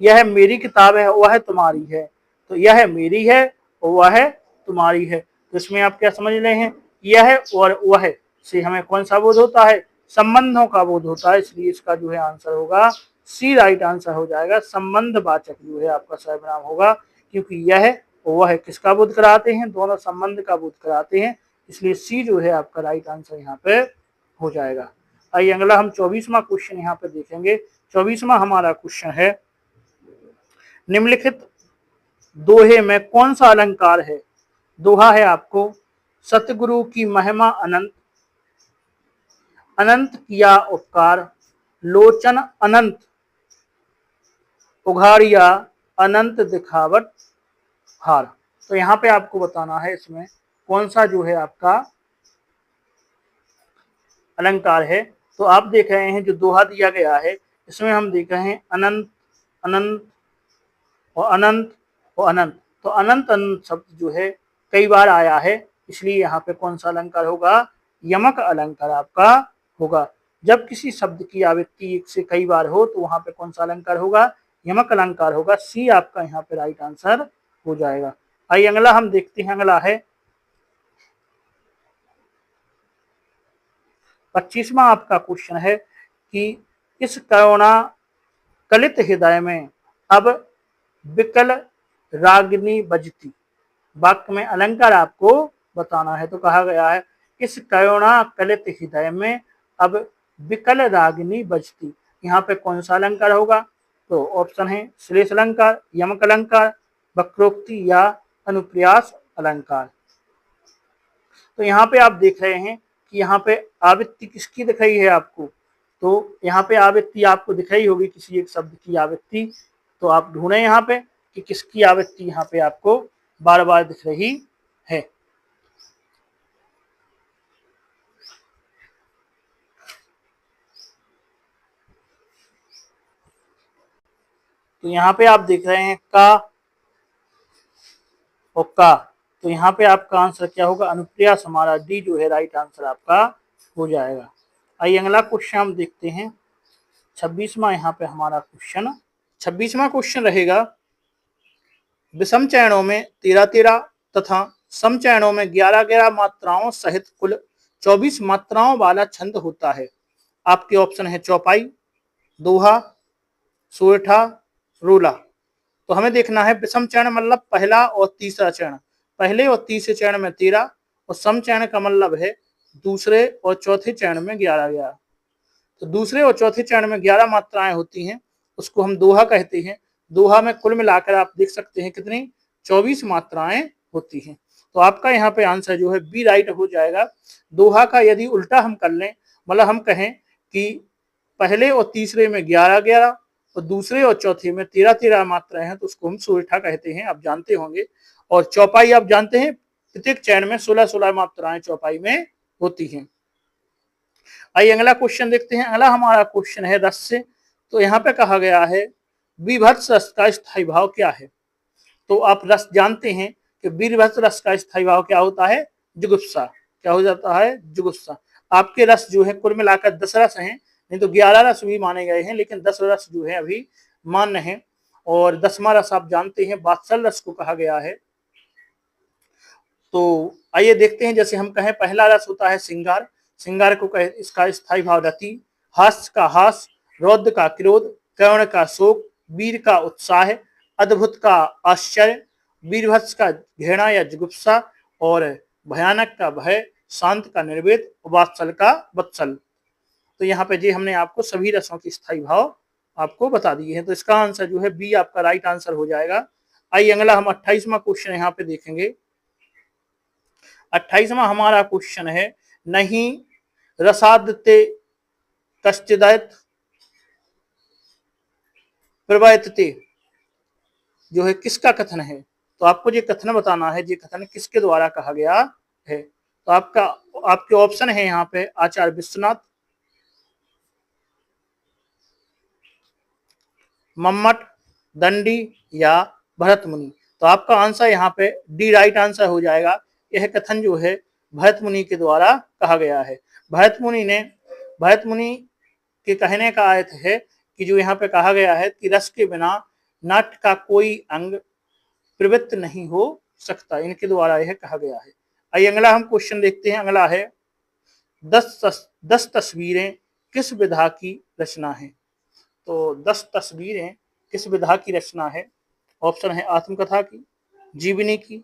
यह मेरी किताब है, वह तुम्हारी है। तो यह मेरी है और वह तुम्हारी है। तो इसमें आप क्या समझ रहे हैं, यह और वह से हमें कौन सा बोध होता है, संबंधों का बोध होता है। इसलिए इसका जो है आंसर होगा सी, राइट आंसर हो जाएगा। संबंधवाचक जो है आपका सर्वनाम होगा, क्योंकि यह और वह किसका बोध कराते हैं, दोनों संबंध का बोध कराते हैं। इसलिए सी जो है आपका राइट आंसर यहाँ पे हो जाएगा। आइए अगला हम 24वां क्वेश्चन यहाँ पे देखेंगे। 24वां हमारा क्वेश्चन है, निम्नलिखित दोहे में कौन सा अलंकार है। दोहा है आपको, सतगुरु की महिमा अनंत, अनंत किया उपकार, लोचन अनंत उघाड़िया, अनंत दिखावट हार। तो यहाँ पे आपको बताना है इसमें कौन सा जो है आपका अलंकार है। तो आप देख रहे हैं जो दोहा दिया गया है, इसमें हम देख रहे हैं अनंत, अनंत और अनंत और अनंत। तो अनंत अनंत शब्द जो है कई बार आया है, इसलिए यहाँ पे कौन सा अलंकार होगा, यमक अलंकार आपका होगा। जब किसी शब्द की आवृत्ति एक से कई बार हो तो वहां पे कौन सा अलंकार होगा, यमक अलंकार होगा। सी आपका यहाँ पे राइट आंसर हो जाएगा। आइए अगला हम देखते हैं। अगला है 25वां आपका क्वेश्चन है कि इस करुणा कलित हृदय में अब विकल रागिनी बजती। वाक्य में अलंकार आपको बताना है। तो कहा गया है, इस करुणा कलित हृदय में अब विकल रागिनी बजती। यहाँ पे कौन सा अलंकार होगा, तो ऑप्शन है श्लेष अलंकार, यमक अलंकार, वक्रोक्ति या अनुप्रास अलंकार। तो यहाँ पे आप देख रहे हैं कि यहाँ पे आवृत्ति किसकी दिख रही है आपको, तो यहाँ पे आवृत्ति आपको दिख रही होगी किसी एक शब्द की आवृत्ति। तो आप ढूंढें यहाँ पे कि किसकी आवृत्ति यहाँ पे आपको बार बार दिख रही है। तो यहाँ पे आप देख रहे हैं का और का। तो यहाँ पे आपका आंसर क्या होगा, अनुप्रास हमारा डी जो है राइट आंसर आपका हो जाएगा। आइए अगला क्वेश्चन हम देखते हैं। 26वां यहाँ पे हमारा क्वेश्चन, 26वां क्वेश्चन रहेगा, विषम चयनों में 13-13 तथा सम चयनों में 11-11 मात्राओं सहित कुल 24 मात्राओं वाला छंद होता है। आपके ऑप्शन है चौपाई, दोहा, सोरठा, रोला। तो हमें देखना है विषम चयन मतलब पहला और तीसरा चरण। पहले और तीसरे चरण में 13 और सम चयन का मतलब है दूसरे और चौथे चरण में 11-11। तो दूसरे और चौथे चरण में 11 मात्राएं होती हैं, उसको हम दोहा कहते हैं। दोहा में कुल मिलाकर आप देख सकते हैं कितनी 24 मात्राएं होती हैं। तो आपका यहाँ पे आंसर जो है बी राइट हो जाएगा। दोहा का यदि उल्टा हम कर लें, मतलब हम कहें कि पहले और तीसरे में 11-11 और दूसरे और चौथे में 13-13 मात्राएं हैं, तो उसको हम सोरठा कहते हैं, आप जानते होंगे। और चौपाई आप जानते हैं, प्रत्येक चरण में 16-16 मात्राएं चौपाई में होती हैं। आइए अगला क्वेश्चन देखते हैं। अगला हमारा क्वेश्चन है रस से। तो यहाँ पे कहा गया है, विभत्स रस का स्थायी भाव क्या है। तो आप रस जानते हैं कि विभत्स रस का स्थायी भाव क्या होता है, जुगुप्सा। क्या हो जाता है, जुगुप्सा। आपके रस जो है कुल मिलाकर 10 रस हैं, नहीं तो 11 रस भी माने गए हैं, लेकिन 10 रस जो है अभी मान्य है। और 10वां रस आप जानते हैं वात्सल रस को कहा गया है। तो आइए देखते हैं, जैसे हम कहें पहला रस होता है श्रृंगार, श्रृंगार को कहे इसका स्थायी भाव रति, हास्य का हास, रौद्र का क्रोध, करुण का शोक, वीर का उत्साह, अद्भुत का आश्चर्य, वीरभत्स का घृणा या जुगुप्सा, और भयानक का भय, शांत का निर्वेद, वात्सल का वत्सल। तो यहाँ पे जी हमने आपको सभी रसों के स्थायी भाव आपको बता दिए हैं। तो इसका आंसर जो है बी आपका राइट आंसर हो जाएगा। आइए अगला हम 28वां क्वेश्चन यहाँ पे देखेंगे। 28वां हमारा क्वेश्चन है, नहीं रसादते कश्चिदैत प्रवयतते जो है किसका कथन है। तो आपको ये कथन बताना है, ये कथन किसके द्वारा कहा गया है। तो आपके ऑप्शन है यहाँ पे आचार्य विश्वनाथ, मम्मट, दंडी या भरत मुनि। तो आपका आंसर यहाँ पे डी राइट आंसर हो जाएगा। यह कथन जो है भरत मुनि के द्वारा कहा गया है। भरत मुनि के कहने का अर्थ है कि जो यहाँ पे कहा गया है कि रस के बिना नाट्य का कोई अंग प्रवृत्त नहीं हो सकता, इनके द्वारा यह कहा गया है। आइए अगला हम क्वेश्चन देखते हैं। अगला है 10 तस्वीरें किस विधा की रचना है। तो 10 तस्वीरें किस विधा की रचना है। ऑप्शन है आत्मकथा की, जीवनी की,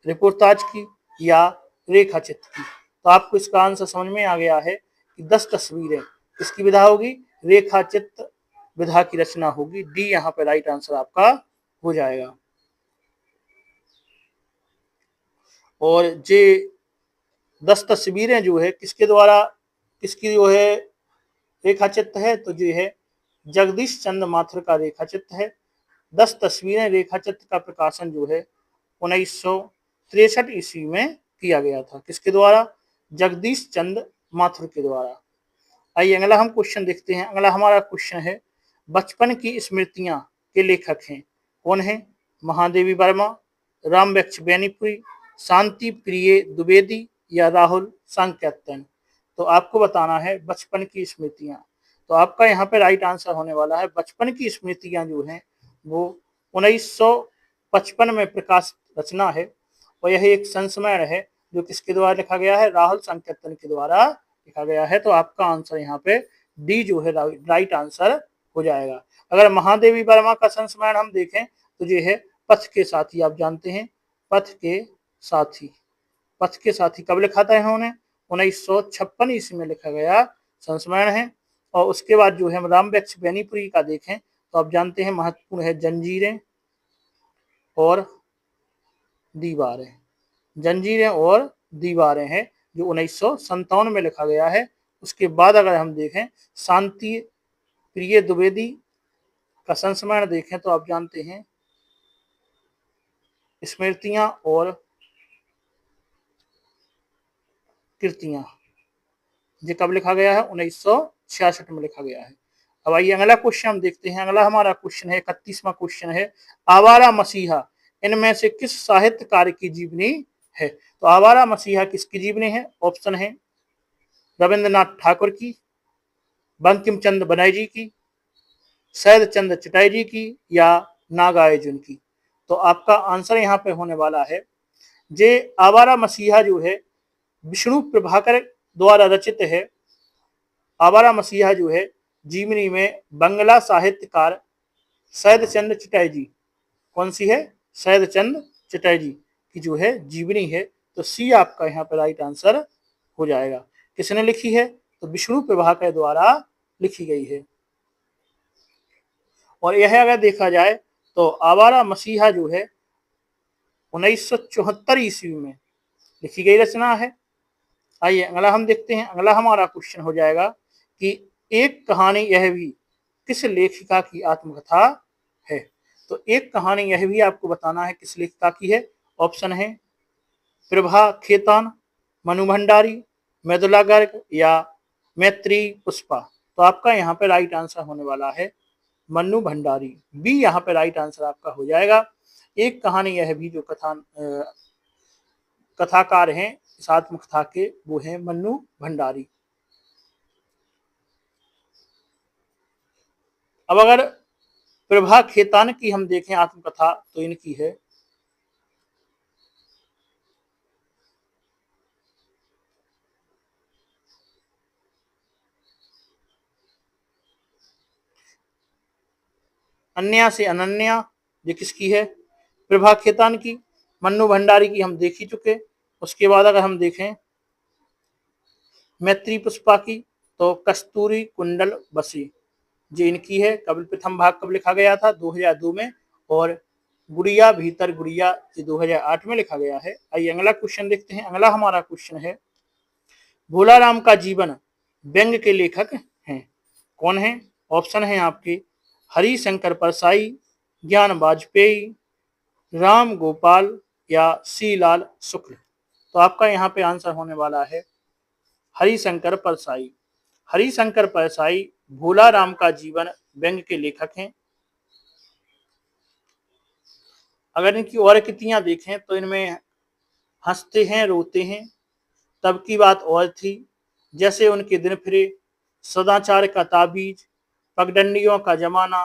रिपोर्टाज की या रेखा चित्र की। तो आपको इसका आंसर समझ में आ गया है कि 10 तस्वीरें किसकी विधा होगी, रेखा चित्र विधा की रचना होगी। डी यहाँ पे राइट आंसर आपका हो जाएगा। और ये 10 तस्वीरें जो है किसके द्वारा, किसकी जो है रेखा चित्र है, तो जो है जगदीश चंद्र माथुर का रेखा चित्र है। 10 तस्वीरें रेखा चित्र का प्रकाशन जो है 1963 ईस्वी में किया गया था। किसके द्वारा, जगदीश चंद्र माथुर के द्वारा। आइए अगला हम क्वेश्चन देखते हैं। अगला हमारा क्वेश्चन है बचपन की स्मृतियां के लेखक हैं कौन है। महादेवी वर्मा, राम वृक्ष बेनीपुरी, शांति प्रिय द्विवेदी या राहुल सांकेतन। तो आपको बताना है बचपन की स्मृतियां। तो आपका यहाँ पे राइट आंसर होने वाला है बचपन की स्मृतियां जो हैं वो 1955 में प्रकाशित रचना है और यह एक संस्मरण है जो किसके द्वारा लिखा गया है, राहुल सांकेतन के द्वारा लिखा गया है। तो आपका आंसर यहाँ पे डी जो है राइट आंसर हो जाएगा। अगर महादेवी वर्मा का संस्मरण हम देखें तो जो है पथ के साथी, आप जानते हैं पथ के साथी। पथ के साथी कब लिखा था इन्होंने, 1956 ईस्वी में लिखा गया संस्मरण है। और उसके बाद जो है हम राम वृक्ष बेनीपुरी का देखें तो आप जानते हैं महत्वपूर्ण है जंजीरें और दीवारें। जंजीरें और दीवारें हैं जो 1957 में लिखा गया है। उसके बाद अगर हम देखें शांति प्रिय द्विवेदी का संस्मरण देखें तो आप जानते हैं स्मृतियां और कृतियां। ये कब लिखा गया है, 1966 में लिखा गया है। अब आइए अगला क्वेश्चन हम देखते हैं। अगला हमारा क्वेश्चन है 31वां क्वेश्चन है आवारा मसीहा इनमें से किस साहित्यकार की जीवनी है। तो आवारा मसीहा किसकी जीवनी है। ऑप्शन है रविंद्रनाथ ठाकुर की, बंकिम चंद्र बनर्जी की, सैयद चंद्र चटर्जी की या नागार्जुन की। तो आपका आंसर यहाँ पे होने वाला है जे आवारा मसीहा जो है विष्णु प्रभाकर द्वारा रचित है। आवारा मसीहा जो है जीवनी में बंगला साहित्यकार सैयद चंद्र चटर्जी, कौन सी है, सैयद चंद्र चटर्जी की जो है जीवनी है। तो सी आपका यहाँ पे राइट आंसर हो जाएगा। किसने लिखी है, तो विष्णु प्रभाकर द्वारा लिखी गई है। और यह अगर देखा जाए तो आवारा मसीहा जो है 1974 ईस्वी में लिखी गई रचना है। आइए अगला हम देखते हैं। अगला हमारा क्वेश्चन हो जाएगा कि एक कहानी यह भी किस लेखिका की आत्मकथा है। तो एक कहानी यह भी आपको बताना है किस लेखिका की है। ऑप्शन है प्रभा खेतान, मनु भंडारी, मृदुला गर्ग या मैत्री पुष्पा। तो आपका यहाँ पे राइट आंसर होने वाला है मन्नू भंडारी। बी यहाँ पे राइट आंसर आपका हो जाएगा। एक कहानी यह भी जो कथाकार हैं इस आत्मकथा के वो है मन्नू भंडारी। अब अगर प्रभा खेतान की हम देखें आत्मकथा तो इनकी है अन्या से अनन्या। ये किसकी है, प्रभा खेतान की। मन्नू भंडारी की हम देख ही चुके। उसके बाद अगर हम देखें मैत्री पुष्पा की तो कस्तूरी कुंडल बसी, जो इनकी है। कब प्रथम भाग कब लिखा गया था, 2002 में। और गुड़िया भीतर गुड़िया 2008 में लिखा गया है। आइए अगला क्वेश्चन देखते हैं। अगला हमारा क्वेश्चन है भोलाराम का जीवन व्यंग्य के लेखक हैं कौन है। ऑप्शन है आपके हरिशंकर परसाई, ज्ञान वाजपेयी, राम गोपाल या सी लाल शुक्ल। तो आपका यहाँ पे आंसर होने वाला है हरिशंकर परसाई। हरिशंकर परसाई भोलाराम का जीवन व्यंग्य के लेखक हैं। अगर इनकी और कृतियां देखें तो इनमें हंसते हैं रोते हैं, तब की बात और थी, जैसे उनके दिन फिरे, सदाचार का ताबीज, पगडंडियों का जमाना,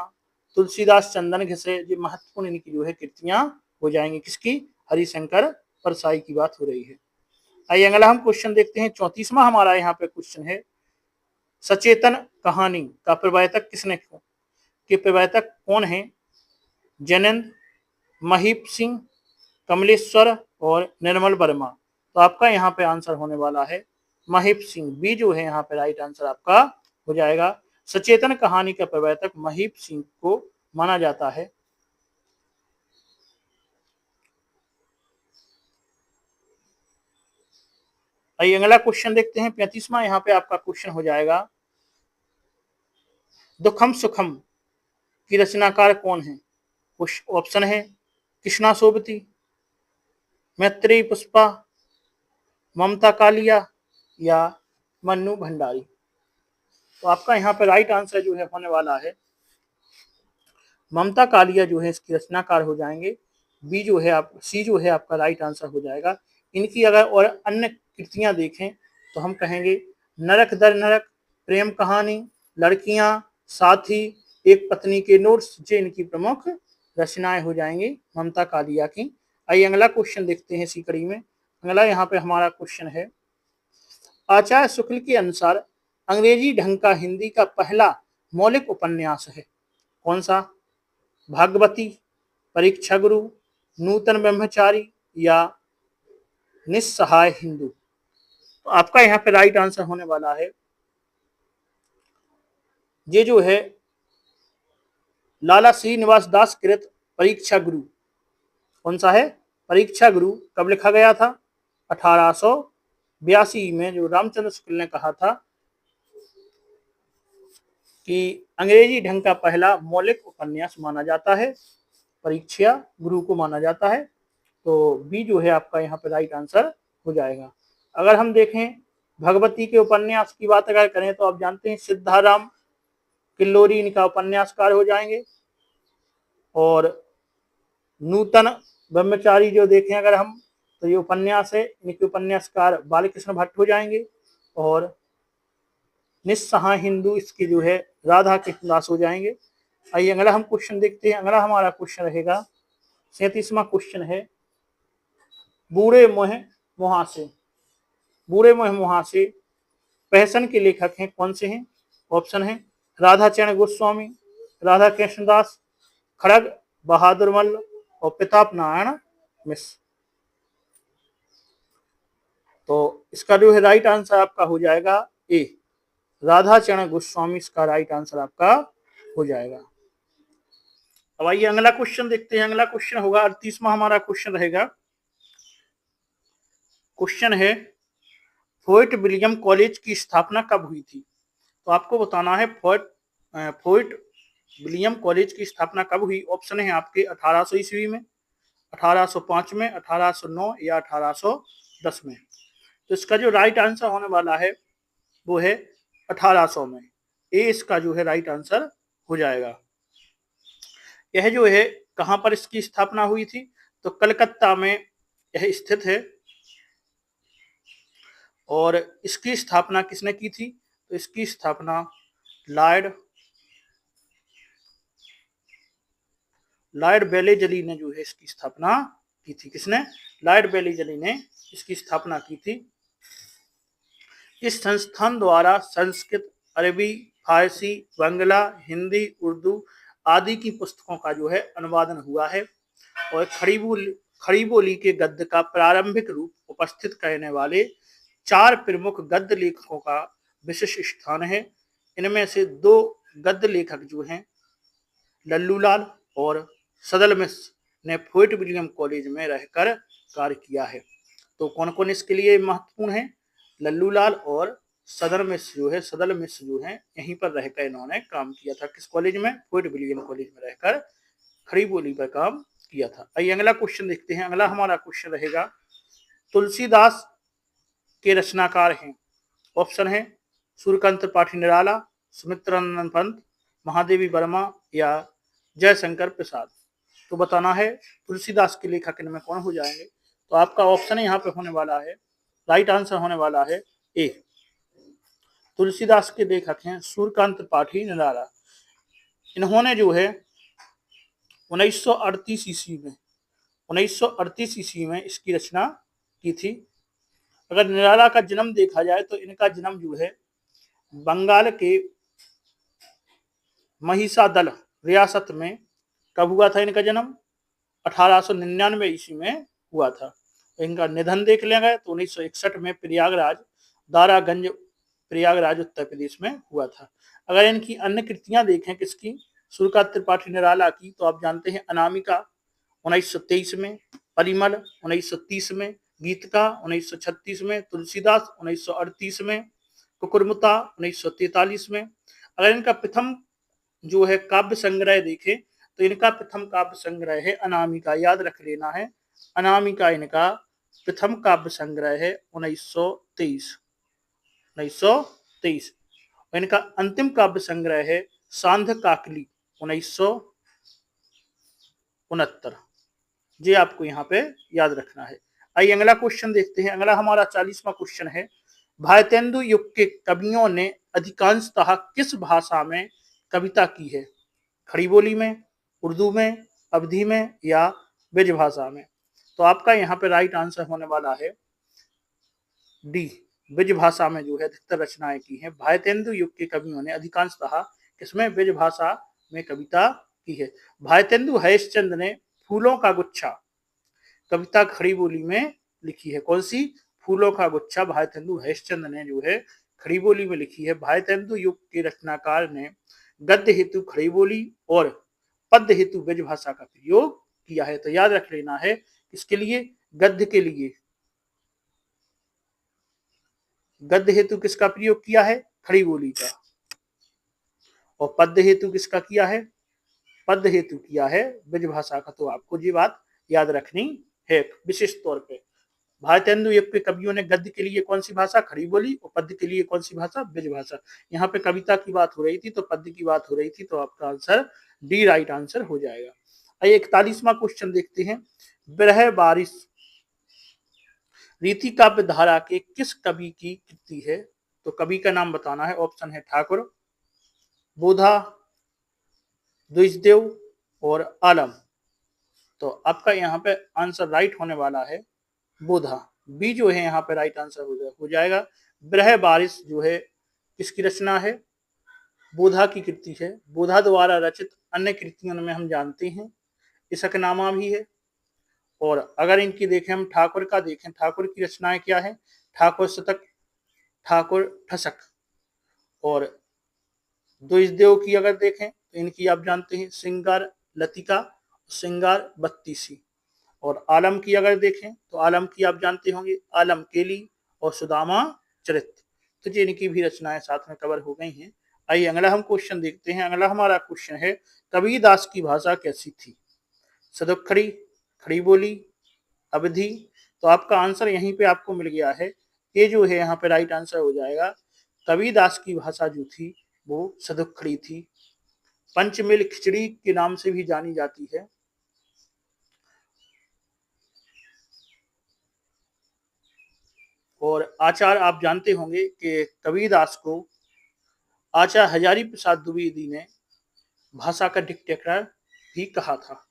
तुलसीदास चंदन घिसे, ये महत्वपूर्ण इनकी जो है कृतियां हो जाएंगी। किसकी? हरिशंकर परसाई की बात हो रही है। आइए अगला हम क्वेश्चन देखते हैं। 34वां हमारा यहाँ पे क्वेश्चन है, सचेतन कहानी का प्रवर्तक किसने के प्रवर्तक कौन है? जैनेन्द्र, महीप सिंह, कमलेश्वर और निर्मल वर्मा। तो आपका यहाँ पे आंसर होने वाला है महीप सिंह। बी जो है यहाँ पे राइट आंसर आपका हो जाएगा। सचेतन कहानी का प्रवर्तक महीप सिंह को माना जाता है। आइए अगला क्वेश्चन देखते हैं। 35वां यहाँ पे आपका क्वेश्चन हो जाएगा, दुखम सुखम की रचनाकार कौन है? कुछ ऑप्शन है, कृष्णा सोबती, मैत्रेयी पुष्पा, ममता कालिया या मन्नू भंडारी। तो आपका यहाँ पे राइट आंसर जो है होने वाला है ममता कालिया जो है इसकी रचनाकार हो जाएंगे। बी जो है आप सी जो है आपका राइट आंसर हो जाएगा। इनकी अगर और अन्य कृतियां देखें तो हम कहेंगे नरक दर नरक, प्रेम कहानी, लड़कियां, साथी, एक पत्नी के नोट्स, ये इनकी प्रमुख रचनाएं हो जाएंगी ममता कालिया की। आइए अगला क्वेश्चन देखते हैं इसी कड़ी में। अगला यहाँ पे हमारा क्वेश्चन है, आचार्य शुक्ल के अनुसार अंग्रेजी ढंग का हिंदी का पहला मौलिक उपन्यास है कौन सा? भागवती, परीक्षा गुरु, नूतन ब्रह्मचारी या निस्सहाय हिंदू। तो आपका यहाँ पे राइट आंसर होने वाला है, ये जो है लाला श्रीनिवास दास कृत परीक्षा गुरु। कौन सा है? परीक्षा गुरु। कब लिखा गया था? 1882 में, जो रामचंद्र शुक्ल ने कहा था कि अंग्रेजी ढंग का पहला मौलिक उपन्यास माना जाता है, परीक्षा गुरु को माना जाता है। तो बी जो है आपका यहाँ पे राइट आंसर हो जाएगा। अगर हम देखें भगवती के उपन्यास की बात अगर करें तो आप जानते हैं सिद्धाराम किल्लोरी इनका उपन्यासकार हो जाएंगे। और नूतन ब्रह्मचारी जो देखें अगर हम तो ये उपन्यास है, इनके उपन्यासकार बालकृष्ण भट्ट हो जाएंगे। और निस्सहाय हिंदू इसके जो है राधा कृष्ण दास हो जाएंगे। आइए अगला हम क्वेश्चन देखते हैं। अगला हमारा क्वेश्चन रहेगा 37वां क्वेश्चन है, बूढ़े मोह मुहासे। बूढ़े मोह मुहासे पहसन के लेखक हैं कौन से हैं? ऑप्शन है, राधा चरण गोस्वामी, राधा कृष्णदास, खड़ग बहादुर मल्ल और प्रताप नारायण मिश्र। तो इसका जो है राइट आंसर आपका हो जाएगा ए, राधा चरण गोस्वामी इसका राइट आंसर आपका हो जाएगा। अब आइए अगला क्वेश्चन देखते हैं। अगला क्वेश्चन होगा 38वां हमारा क्वेश्चन रहेगा। क्वेश्चन है, फोर्ट विलियम कॉलेज की स्थापना कब हुई थी? तो आपको बताना है फोर्ट विलियम कॉलेज की स्थापना कब हुई। ऑप्शन है आपके 1800 ईस्वी में, 1805 में, 1809 या 1810 में। तो इसका जो राइट आंसर होने वाला है वो है 1800 में। ए इसका जो है राइट आंसर हो जाएगा। यह जो है कहां पर इसकी स्थापना हुई थी? तो कलकत्ता में यह स्थित है। और इसकी स्थापना किसने की थी? तो इसकी स्थापना लॉर्ड वेलेजली ने जो है इसकी स्थापना की थी। किसने? लॉर्ड वेलेजली ने इसकी स्थापना की थी। इस संस्थान द्वारा संस्कृत, अरबी, फारसी, बांग्ला, हिंदी, उर्दू आदि की पुस्तकों का जो है अनुवादन हुआ है। और खड़ी बोली के गद्य का प्रारंभिक रूप उपस्थित करने वाले 4 प्रमुख गद्य लेखकों का विशिष्ट स्थान है। इनमें से 2 गद्य लेखक जो हैं लल्लूलाल और सदल मिश्र ने फोर्ट विलियम कॉलेज में रहकर कार्य किया है। तो कौन कौन इसके लिए महत्वपूर्ण है? लल्लूलाल और सदल मिश्र जो है यहीं पर रहकर इन्होंने काम किया था। किस कॉलेज में? फोर्ट विलियम कॉलेज में रहकर खड़ी बोली पर काम किया था। आइए अगला क्वेश्चन देखते हैं। अगला हमारा क्वेश्चन रहेगा, तुलसीदास के रचनाकार हैं। ऑप्शन है, सूर्यकांत त्रिपाठी निराला, सुमित्रानंद पंत, महादेवी वर्मा या जयशंकर प्रसाद। तो बताना है तुलसीदास के लेखक इनमें कौन हो जाएंगे। तो आपका ऑप्शन यहाँ पे होने वाला है, राइट आंसर होने वाला है ए, तुलसीदास के लेखक हैं सूर्यकांत त्रिपाठी निराला। इन्होंने जो है 1938 ईस्वी में 1938 ईस्वी में इसकी रचना की थी। अगर निराला का जन्म देखा जाए तो इनका जन्म जो है बंगाल के महिसादल रियासत में कब हुआ था। इनका जन्म 1899 ईस्वी में हुआ था। इनका निधन देख लिया गया तो 1961 में प्रयागराज दारागंज प्रयागराज उत्तर प्रदेश में हुआ था। अगर इनकी अन्य कृतियां देखें किसकी, सूर्यकांत त्रिपाठी निराला की, तो आप जानते हैं अनामिका 1923 में, परिमल 1930 में, गीतका 1936 में, तुलसीदास 1938 में, कुकुरमुता 1943 में। अगर इनका प्रथम जो है काव्य संग्रह देखें तो इनका प्रथम काव्य संग्रह है अनामिका, याद रख लेना है, अनामिका इनका प्रथम काव्य संग्रह है 1923। इनका अंतिम काव्य संग्रह है सांध काकली 1969। ये आपको यहाँ पे याद रखना है। आइए अगला क्वेश्चन देखते हैं। अगला हमारा 40वां क्वेश्चन है, भारतेंदु युग के कवियों ने अधिकांशतः किस भाषा में कविता की है? खड़ी बोली में, उर्दू में, अवधी में या ब्रज भाषा में? तो आपका यहाँ पे राइट आंसर होने वाला है डी, ब्रज भाषा में जो है अधिकतर रचनाएं की हैं। भारतेंदु युग के कवियों ने अधिकांशतः किसमें, ब्रज भाषा में कविता की है। भारतेंदु हरिश्चंद्र ने फूलों का गुच्छा कविता खड़ी बोली में लिखी है। कौन सी? फूलों का गुच्छा भारतेंदु हरिश्चंद्र ने जो है खड़ी बोली में लिखी है। भारतेंदु युग के रचनाकार ने गद्य हेतु खड़ी बोली और पद्य हेतु ब्रज भाषा का प्रयोग किया है। तो याद रख लेना है इसके लिए, गद्य के लिए गद्य हेतु किसका प्रयोग किया है? खड़ी बोली का। और पद्य हेतु किसका किया है? पद्य हेतु किया है ब्रज भाषा का। तो आपको ये बात याद रखनी है विशेष तौर पे। भारतेंदु युग के कवियों ने गद्य के लिए कौन सी भाषा? खड़ी बोली। और पद्य के लिए कौन सी भाषा? ब्रज भाषा। यहाँ पे कविता की बात हो रही थी तो पद्य की बात हो रही थी, तो आपका आंसर डी राइट आंसर हो जाएगा। आइए 41वां क्वेश्चन देखते हैं। बिरह बारिश रीति काव्य धारा के किस कवि की कृति है? तो कवि का नाम बताना है। ऑप्शन है ठाकुर, बोधा, द्विजदेव और आलम। तो आपका यहाँ पे आंसर राइट होने वाला है बोधा, बी जो है यहाँ पे राइट आंसर हो जाएगा। बिरह बारिश जो है किसकी रचना है? बोधा की कृति है। बोधा द्वारा रचित अन्य कृतियों में हम जानते हैं इसकनामा भी है। और अगर इनकी देखें हम ठाकुर का देखें, ठाकुर की रचनाएं क्या है? ठाकुर शतक, ठाकुर ठसक। और द्विजदेव की अगर देखें तो इनकी आप जानते हैं सिंगार लतिका, सिंगार बत्तीसी। और आलम की अगर देखें तो आलम की आप जानते होंगे आलम केली और सुदामा चरित्र। तो ये इनकी भी रचनाएं साथ में कवर हो गई हैं। आइए अगला हम क्वेश्चन देखते हैं। अगला हमारा क्वेश्चन है, कबीरदास की भाषा कैसी थी? सदुखड़ी, खड़ी बोली, अवधि। तो आपका आंसर यहीं पे आपको मिल गया है, ये जो है यहाँ पे राइट आंसर हो जाएगा। कबीरदास की भाषा जो थी वो सदुखड़ी थी। पंचमेल खिचड़ी के नाम से भी जानी जाती है। और आचार्य आप जानते होंगे कि कबीरदास को आचार्य हजारी प्रसाद द्विवेदी ने भाषा का डिक्टेटर भी कहा था।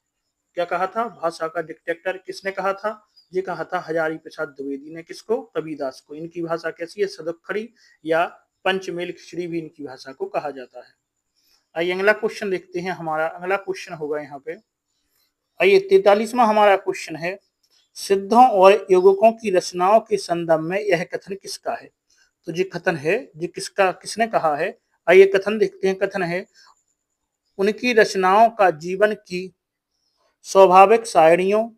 क्या कहा था? भाषा का डिक्टेटर किसने कहा था? ये कहा था हजारी प्रसाद द्विवेदी ने। किसको? कबीरदास को। इनकी भाषा कैसी है? सदुखड़ी या पंचमेल खिचड़ी भी इनकी भाषा को कहा जाता है। आइए अगला क्वेश्चन देखते हैं। हमारा अगला क्वेश्चन होगा यहाँ पे, आइए 43वां हमारा क्वेश्चन है, सिद्धों और योगकों की रचनाओं के संदर्भ में यह कथन किसका है? तो ये कथन है, ये किसका, किसने कहा है? आइए कथन देखते हैं। कथन है, उनकी रचनाओं का जीवन की स्वाभाविक शायरियों,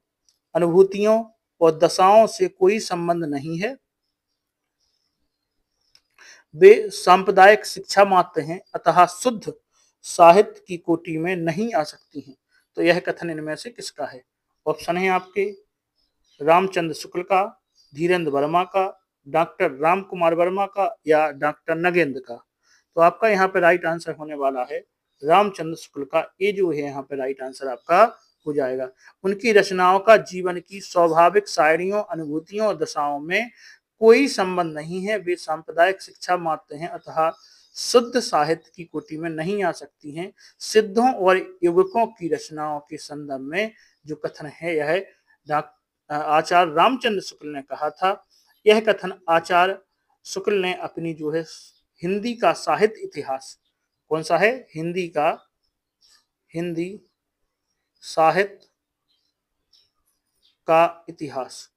अनुभूतियों और दशाओं से कोई संबंध नहीं है। वे सांप्रदायिक शिक्षा मात्र हैं, अतः शुद्ध साहित्य की कोटि में नहीं आ सकती हैं। तो यह कथन इनमें से किसका है? ऑप्शन है आपके रामचंद्र शुक्ल का, धीरेन्द्र वर्मा का, डॉक्टर राम कुमार वर्मा का या डॉक्टर नगेंद्र का। तो आपका यहाँ पे राइट आंसर होने वाला है रामचंद्र शुक्ल का। ये जो है यहाँ पे राइट आंसर आपका हो जाएगा। उनकी रचनाओं का जीवन की स्वाभाविक शायरियों, अनुभूतियों और दशाओं में कोई संबंध नहीं है। वे सांप्रदायिक शिक्षा मात्र हैं, अतः शुद्ध साहित्य की कोटि में नहीं आ सकती हैं। सिद्धों और युवकों की रचनाओं के संदर्भ में जो कथन है यह आचार्य रामचंद्र शुक्ल ने कहा था। यह कथन आचार्य शुक्ल ने अपनी जो है हिंदी का साहित्य इतिहास, कौन सा है, हिंदी साहित्य का इतिहास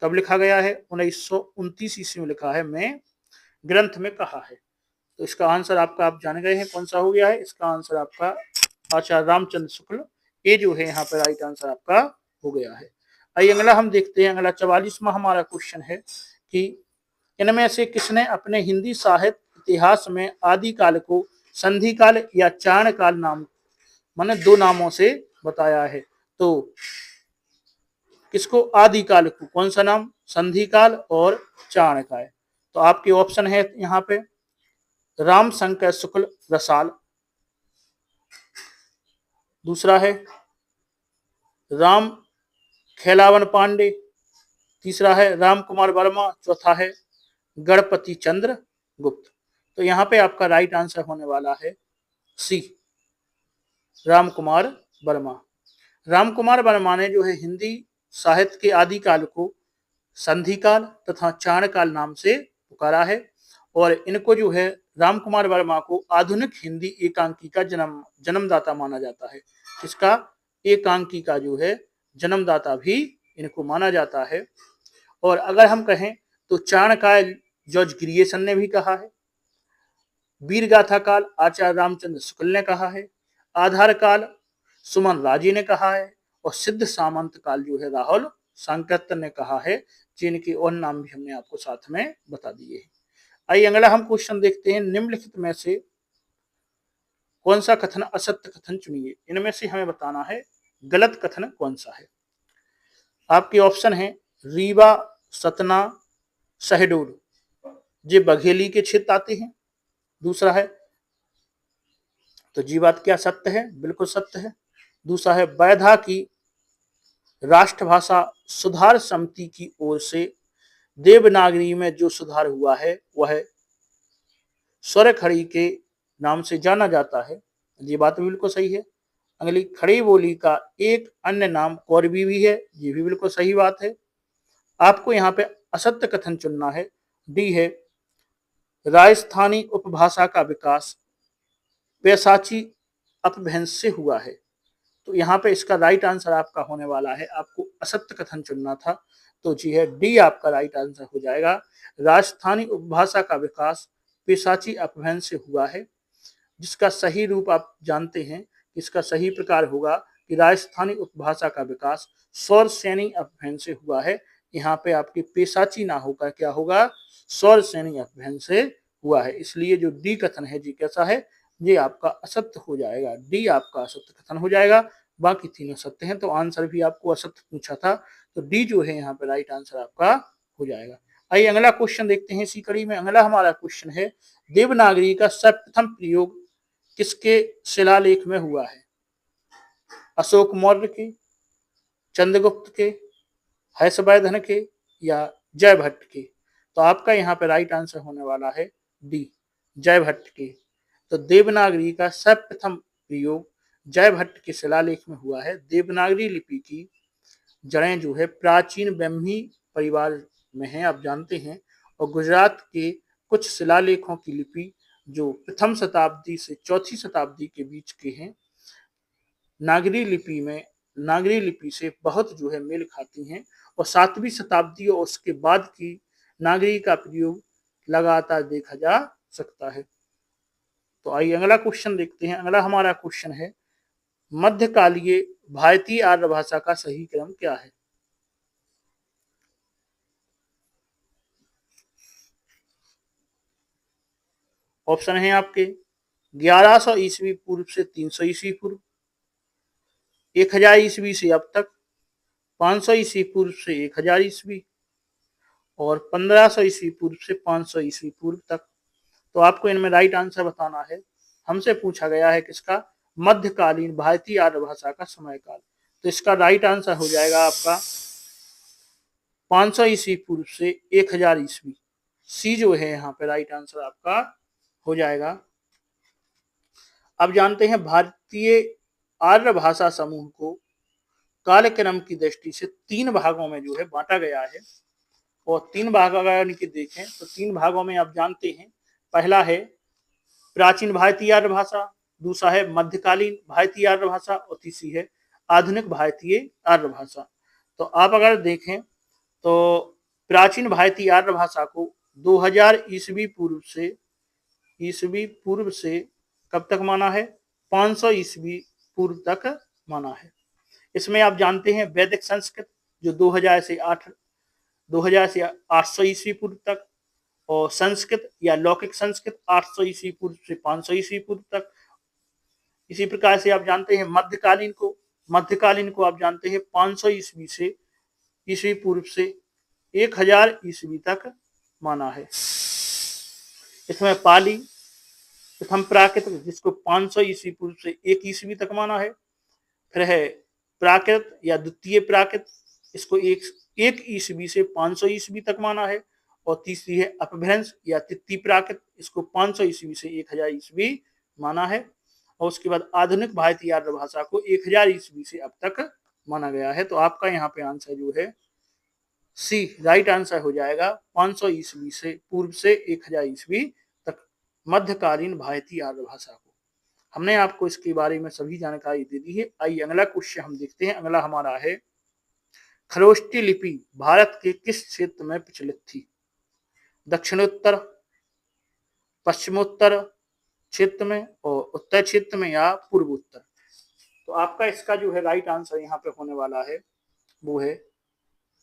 कब लिखा गया है, 1929 ईस्वी में लिखा है, मैं ग्रंथ में कहा है। तो इसका आंसर आपका आप जान गए हैं कौन सा हो गया है। इसका आंसर आपका आचार्य रामचंद्र शुक्ल, ये जो है यहाँ पर राइट आंसर आपका हो गया है। आइए अगला हम देखते हैं। अगला 44वां हमारा क्वेश्चन है कि इनमें से किसने अपने हिंदी साहित्य इतिहास में आदि काल को संधि काल या चारण काल नाम माने दो नामों से बताया है। तो किसको आदि काल को कौन सा नाम, संधि काल और चारण काल। तो आपके ऑप्शन है यहाँ पे राम शंकर शुक्ल रसाल, दूसरा है राम खेलावन पांडे, तीसरा है राम कुमार वर्मा, चौथा है गणपति चंद्र गुप्त। तो यहाँ पे आपका राइट आंसर होने वाला है सी, राम कुमार वर्मा। राम कुमार वर्मा ने जो है हिंदी साहित्य के आदि काल को संधि काल तथा चारण काल नाम से पुकारा है और इनको जो है राम कुमार वर्मा को आधुनिक हिंदी एकांकी का जन्मदाता माना जाता है। इसका एकांकी का जो है जन्मदाता भी इनको माना जाता है। और अगर हम कहें तो चारण काल जॉर्ज ग्रियर्सन ने भी कहा है, वीर गाथा काल आचार्य रामचंद्र शुक्ल ने कहा है, आधार काल सुमन राजी ने कहा है और सिद्ध सामंत काल जो है राहुल सांकृत्य ने कहा है, जिनके और नाम भी हमने आपको साथ में बता दिए हैं। आइए अगला हम क्वेश्चन देखते हैं। निम्नलिखित में से कौन सा कथन असत्य कथन चुनिए। इनमें से हमें बताना है गलत कथन कौन सा है। आपके ऑप्शन है रीवा, सतना, शहडोल ये बघेली के क्षेत्र आते हैं। दूसरा है, तो जी बात क्या सत्य है, बिल्कुल सत्य है। दूसरा है बैधा की राष्ट्रभाषा सुधार समिति की ओर से देवनागरी में जो सुधार हुआ है वह स्वर खड़ी के नाम से जाना जाता है। ये बात बिल्कुल सही है। अगली खड़ी बोली का एक अन्य नाम कौरवी भी है, ये भी बिल्कुल सही बात है। आपको यहाँ पे असत्य कथन चुनना है। डी है राजस्थानी उपभाषा का विकास पैसाची अपभ्रंश से हुआ है। तो यहाँ पे इसका राइट आंसर आपका होने वाला है, आपको असत्य कथन चुनना था, तो जी है डी आपका राइट आंसर हो जाएगा। राजस्थानी उपभाषा का विकास पैसाची अपभ्रंश से हुआ है, जिसका सही रूप आप जानते हैं। इसका सही प्रकार होगा कि राजस्थानी उपभाषा का विकास सौर सैनी अपभ्रंश से हुआ है। यहाँ पे आपकी पैसाची ना होकर क्या होगा, सौर सैनी अपभ्रंश से हुआ है। इसलिए जो डी कथन है जी कैसा है, ये आपका असत्य हो जाएगा। डी आपका असत्य कथन हो जाएगा, बाकी तीनों सत्य हैं। तो आंसर भी आपको असत्य पूछा था, तो डी जो है यहाँ पे राइट आंसर आपका हो जाएगा। आइए अगला क्वेश्चन देखते हैं इसी कड़ी में। अगला हमारा क्वेश्चन है देवनागरी का सर्वप्रथम प्रयोग किसके शिलालेख में हुआ है। अशोक मौर्य के, चंद्रगुप्त के, हर्षवर्धन के या जयभट्ट के। तो आपका यहाँ पे राइट आंसर होने वाला है डी, जयभट्ट के। तो देवनागरी का सर्वप्रथम प्रयोग जयभट्ट के शिलालेख में हुआ है। देवनागरी लिपि की जड़ें जो है प्राचीन ब्रह्मी परिवार में है, आप जानते हैं। और गुजरात के कुछ शिलालेखों की लिपि जो प्रथम शताब्दी से चौथी शताब्दी के बीच के हैं, नागरी लिपि से बहुत जो है मेल खाती हैं। और 7वीं शताब्दी और उसके बाद की नागरी का प्रयोग लगातार देखा जा सकता है। तो आइए अगला क्वेश्चन देखते हैं। अगला हमारा क्वेश्चन है मध्यकालीय भारतीय आर्य भाषा का सही क्रम क्या है। ऑप्शन है आपके 1100 ईस्वी पूर्व से 300 ईस्वी पूर्व, 1000 ईस्वी से अब तक, 500 ईस्वी पूर्व से 1000 ईस्वी और 1500 ईस्वी पूर्व से 500 ईस्वी पूर्व तक। तो आपको इनमें राइट आंसर बताना है। हमसे पूछा गया है किसका, मध्यकालीन भारतीय आर्य भाषा का समय काल। तो इसका राइट आंसर हो जाएगा आपका 500 ईस्वी पूर्व से 1000 ईस्वी। सी जो है यहाँ पे राइट आंसर आपका हो जाएगा। अब जानते हैं भारतीय आर्य भाषा समूह को कालक्रम की दृष्टि से 3 भागों में जो है बांटा गया है। और 3 भाग अगर इनके देखें तो 3 भागों में आप जानते हैं, पहला है प्राचीन भारतीय आर्य भाषा, दूसरा है मध्यकालीन भारतीय आर्य भाषा और तीसरी है आधुनिक भारतीय आर्य भाषा। तो आप अगर देखें तो प्राचीन भारतीय आर्य भाषा को 2000 ईस्वी पूर्व से कब तक माना है, 500 ईस्वी पूर्व तक माना है। इसमें आप जानते हैं वैदिक संस्कृत जो 2000 से 800 ईस्वी पूर्व तक, और संस्कृत या लौकिक संस्कृत 800 ईस्वी पूर्व से 500 ईस्वी पूर्व तक। इसी प्रकार से आप जानते हैं मध्यकालीन को आप जानते हैं 500 ईस्वी पूर्व से 1000 ईस्वी तक माना है। इसमें पाली प्रथम प्राकृत जिसको 500 ईस्वी पूर्व से 1 ईस्वी तक माना है। फिर है प्राकृत या द्वितीय प्राकृत, इसको 1 ईस्वी से 500 ईस्वी तक माना है। और तीसरी है अपभ्रंश या तृतीय प्राकृत, इसको 500 ईस्वी से 1000 ईस्वी माना है। और उसके बाद आधुनिक भारतीय आर्य भाषा को 1000 ईस्वी से अब तक माना गया है। तो आपका यहाँ पे आंसर जो है सी राइट आंसर हो जाएगा 500 ईस्वी से पूर्व से 1000 ईस्वी तक मध्यकालीन भारतीय आर्य भाषा को। हमने आपको इसके बारे में सभी जानकारी दे दी है। आइए अगला क्वेश्चन हम देखते हैं। अगला हमारा है खरोष्टी लिपि भारत के किस क्षेत्र में प्रचलित थी, दक्षिणोत्तर, पश्चिमोत्तर क्षेत्र में और उत्तर क्षेत्र में या पूर्वोत्तर। तो आपका इसका जो है राइट आंसर यहाँ पे होने वाला है वो है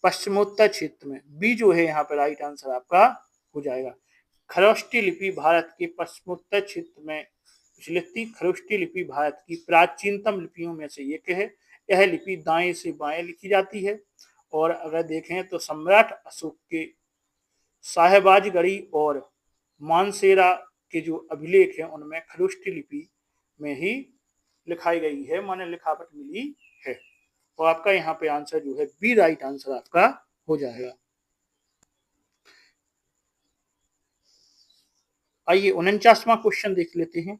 पश्चिमोत्तर क्षेत्र में। बी जो है यहाँ पे राइट आंसर आपका हो जाएगा। खरोष्टी लिपि भारत के पश्चिमोत्तर क्षेत्र में प्रचलित थी। खरोष्टी लिपि भारत की प्राचीनतम लिपियों में से एक है। यह लिपि दाएं से बाएं लिखी जाती है। और अगर देखें तो सम्राट अशोक के साहेबाजगढ़ी और मानसेरा के जो अभिलेख हैं उनमें खरोष्टी लिपि में ही लिखाई गई है, माने लिखावट मिली है। तो आपका यहाँ पे आंसर जो है बी राइट आंसर आपका हो जाएगा। आइए 49वां क्वेश्चन देख लेते हैं।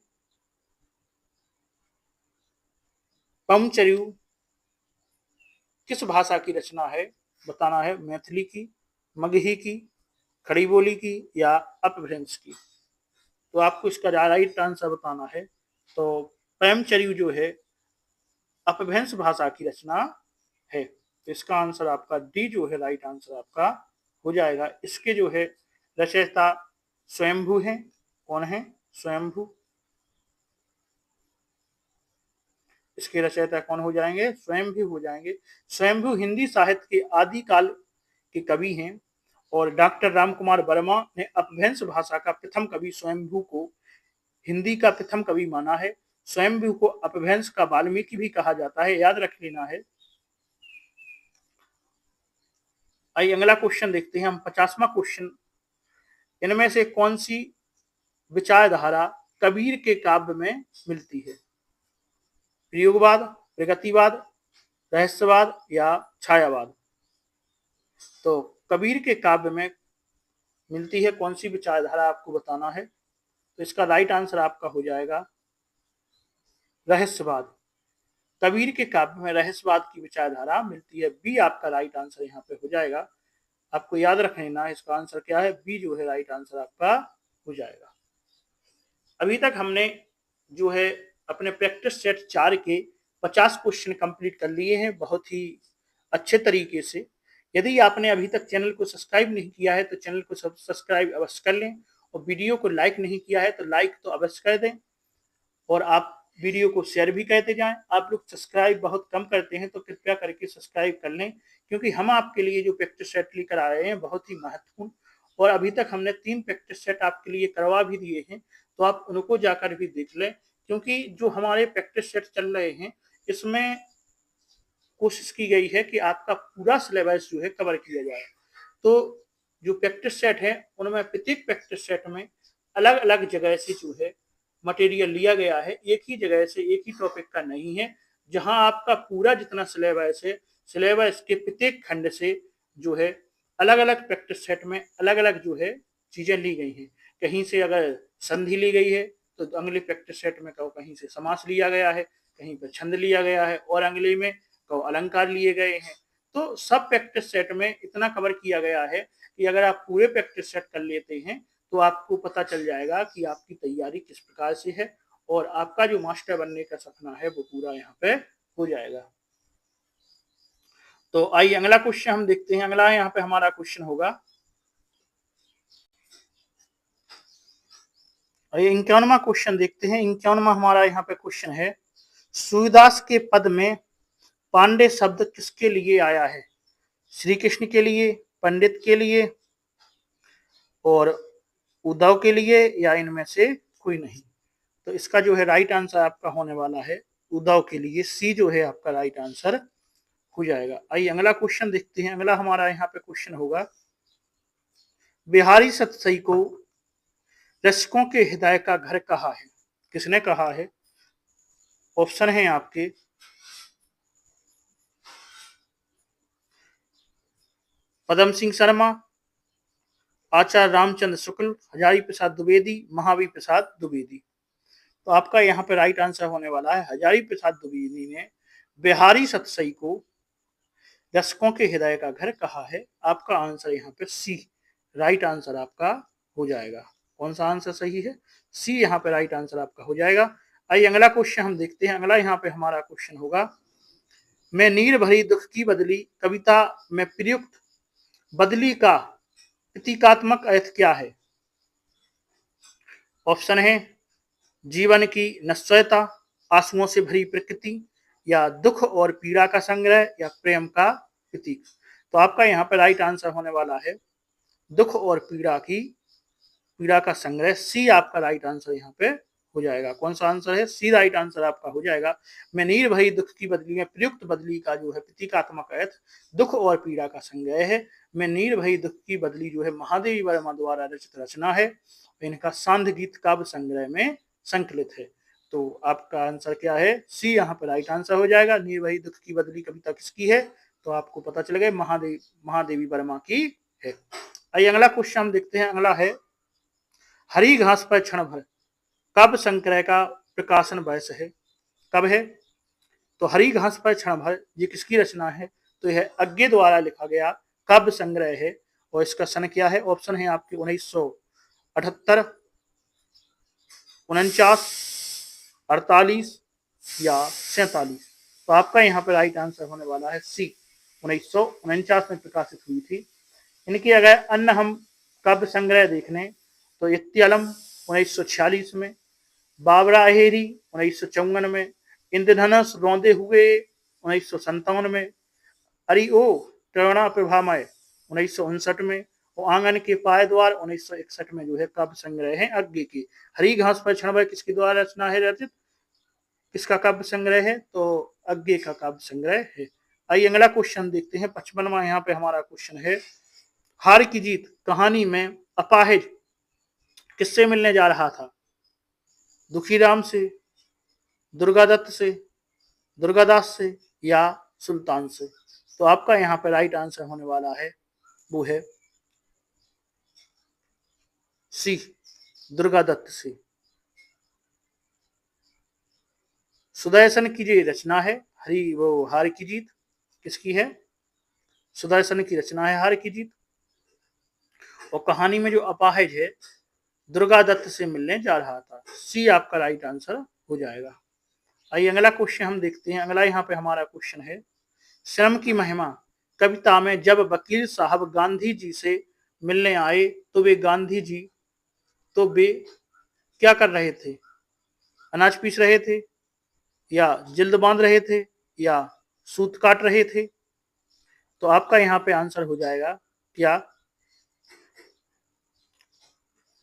पमचर्यू किस भाषा की रचना है, बताना है, मैथिली की, मगही की, खड़ी बोली की या अपभ्रंश की। तो आपको इसका राइट आंसर बताना है। तो पमचर्यू जो है अपभ्रंश भाषा की रचना है। तो इसका आंसर आपका डी जो है राइट आंसर आपका हो जाएगा। इसके जो है रचयिता स्वयंभू हैं। कौन है, स्वयंभू। इसके रचयिता कौन हो जाएंगे, स्वयंभू हो जाएंगे। स्वयंभू हिंदी साहित्य के आदिकाल के कवि हैं। और डॉक्टर रामकुमार वर्मा ने अपभ्रंश भाषा का प्रथम कवि स्वयंभू को हिंदी का प्रथम कवि माना है। स्वयंभू को अपभ्रंश का वाल्मीकि भी कहा जाता है, याद रख लेना है। आइए अगला क्वेश्चन देखते हैं हम 50वां क्वेश्चन। इनमें से कौन सी विचारधारा कबीर के काव्य में मिलती है, प्रयोगवाद, प्रगतिवाद, रहस्यवाद या छायावाद। तो कबीर के काव्य में मिलती है कौन सी विचारधारा, आपको बताना है। तो इसका राइट आंसर आपका हो जाएगा रहस्यवाद। कबीर के काव्य में रहस्यवाद की विचारधारा मिलती है। बी आपका राइट आंसर यहाँ पे हो जाएगा। आपको याद रख लेना इसका आंसर क्या है, बी जो है राइट आंसर आपका हो जाएगा। अभी तक हमने जो है अपने प्रैक्टिस सेट 4 के 50 क्वेश्चन कंप्लीट कर लिए हैं बहुत ही अच्छे तरीके से। यदि आपने अभी तक चैनल को सब्सक्राइब नहीं किया है तो चैनल को सब्सक्राइब अवश्य कर लें। और वीडियो को लाइक नहीं किया है तो लाइक तो अवश्य कर दें। और आप वीडियो को शेयर भी करते जाएं। आप लोग सब्सक्राइब बहुत कम करते हैं तो कृपया करके सब्सक्राइब कर लें, क्योंकि हम आपके लिए जो प्रैक्टिस सेट लेकर आ रहे हैं बहुत ही महत्वपूर्ण। और अभी तक हमने 3 प्रैक्टिस सेट आपके लिए करवा भी दिए हैं, तो आप उनको जाकर भी देख लें। क्योंकि जो हमारे प्रैक्टिस सेट चल रहे हैं इसमें कोशिश की गई है कि आपका पूरा सिलेबस जो है कवर किया जाए। तो जो प्रैक्टिस सेट है उनमें प्रत्येक प्रैक्टिस सेट में अलग अलग जगह से जो है मटेरियल लिया गया है एक ही जगह से, एक ही टॉपिक का नहीं है, जहां आपका पूरा जितना सिलेबस है, सिलेबस के प्रत्येक खंड से जो है अलग अलग प्रैक्टिस सेट में अलग अलग जो है चीजें ली गई हैं। कहीं से अगर संधि ली गई है तो अगले प्रैक्टिस सेट में कहीं से समास लिया गया है, कहीं पर छंद लिया गया है, और अगले में अलंकार लिए गए हैं। तो सब प्रैक्टिस सेट में इतना कवर किया गया है कि अगर आप पूरे प्रैक्टिस सेट कर लेते हैं तो आपको पता चल जाएगा कि आपकी तैयारी किस प्रकार से है, और आपका जो मास्टर बनने का सपना है वो पूरा यहाँ पे हो जाएगा। तो आइए अगला क्वेश्चन हम देखते हैं। अगला यहाँ पे हमारा क्वेश्चन होगा 51वां क्वेश्चन देखते हैं। 51वां हमारा यहाँ पे क्वेश्चन है, सूर्यदास के पद में पांडे शब्द किसके लिए आया है? श्री कृष्ण के लिए, पंडित के लिए, और उद्धव के लिए, या इनमें से कोई नहीं? तो इसका जो है राइट आंसर आपका होने वाला है उद्धव के लिए। सी जो है आपका राइट आंसर हो जाएगा। आइए अगला क्वेश्चन देखते हैं। अगला हमारा यहाँ पे क्वेश्चन होगा, बिहारी सतसई को रसिकों के हृदय का घर कहा है? किसने कहा है? ऑप्शन है आपके पदम सिंह शर्मा, आचार्य रामचंद्र शुक्ल, हजारी प्रसाद द्विवेदी, महावीर प्रसाद द्विवेदी। तो आपका यहाँ पे राइट आंसर होने वाला है हजारी प्रसाद द्विवेदी ने बिहारी सतसई को दर्शकों के हृदय का घर कहा है। आपका आंसर यहाँ पे सी राइट आंसर आपका हो जाएगा। कौन सा आंसर सही है? सी यहाँ पे राइट आंसर आपका हो जाएगा। आइए अगला क्वेश्चन हम देखते हैं। अगला यहाँ पे हमारा क्वेश्चन होगा, मैं नीर भरी दुख की बदली कविता में प्रयुक्त बदली का प्रतीकात्मक अर्थ क्या है? ऑप्शन है जीवन की नश्वरता, आंसुओं से भरी प्रकृति, या दुख और पीड़ा का संग्रह, या प्रेम का प्रतीक। तो आपका यहाँ पर राइट आंसर होने वाला है दुख और पीड़ा का संग्रह। सी आपका राइट आंसर यहाँ पे हो जाएगा। कौन सा आंसर है? सी राइट आंसर आपका हो जाएगा। मैं नीर भरी दुख की बदली में प्रयुक्त बदली का जो है प्रतीकात्मक अर्थ दुख और पीड़ा का संग्रह है। मैं नीर भरी दुख की बदली जो है महादेवी वर्मा द्वारा रचित रचना है, इनका सांध गीत काव्य संग्रह में संकलित है। तो आपका आंसर क्या है? सी यहाँ पर राइट आंसर हो जाएगा। नीर भरी दुख की बदली कविता किसकी है? तो आपको पता चल गया महादेवी वर्मा की है। आइए अगला क्वेश्चन हम देखते हैं। अगला है, हरी घास पर क्षण भर कब संग्रह का प्रकाशन वर्ष है? कब है? तो हरी घास पर क्षण भर ये किसकी रचना है? तो यह अज्ञे द्वारा लिखा गया काव्य संग्रह है, और इसका सन क्या है? ऑप्शन है आपके 1978, 49, 48 या 47। तो आपका यहाँ पर राइट आंसर होने वाला है सी 1949 में प्रकाशित हुई थी। इनकी अगर अन्य हम काव्य संग्रह देखने तो इत्यालम 1946 में, बाबरा अहेरी 1954 में, इंद्रधनुष रौंदे हुए 1957 में, अरि ओ प्रेरणा प्रभामय 1959 में, और आंगन के पाय द्वार 1961 में जो है काव्य संग्रह है अज्ञे की। हरी घास पर क्षण भर किसके द्वारा रचना है रचित? किसका काव्य संग्रह है? तो अज्ञे का काव्य संग्रह है। आइए अगला क्वेश्चन देखते हैं। 55वां यहाँ पे हमारा क्वेश्चन है, हार की जीत कहानी में अपाहिज किससे मिलने जा रहा था? दुखीराम से, दुर्गादत्त से, दुर्गादास से, या सुल्तान से? तो आपका यहाँ पे राइट आंसर होने वाला है वो है सी दुर्गादत्त से। सुदर्शन की जो रचना है हार की जीत किसकी है? सुदर्शन की रचना है हार की जीत, और कहानी में जो अपाहिज है दुर्गादत्त से मिलने जा रहा था। सी आपका राइट आंसर हो जाएगा। आइए अगला क्वेश्चन हम देखते हैं। अगला यहाँ पे हमारा क्वेश्चन है, श्रम की महिमा कविता में जब वकील साहब गांधी जी से मिलने आए तो वे क्या कर रहे थे? अनाज पीस रहे थे, या जिल्द बांध रहे थे, या सूत काट रहे थे? तो आपका यहाँ पे आंसर हो जाएगा क्या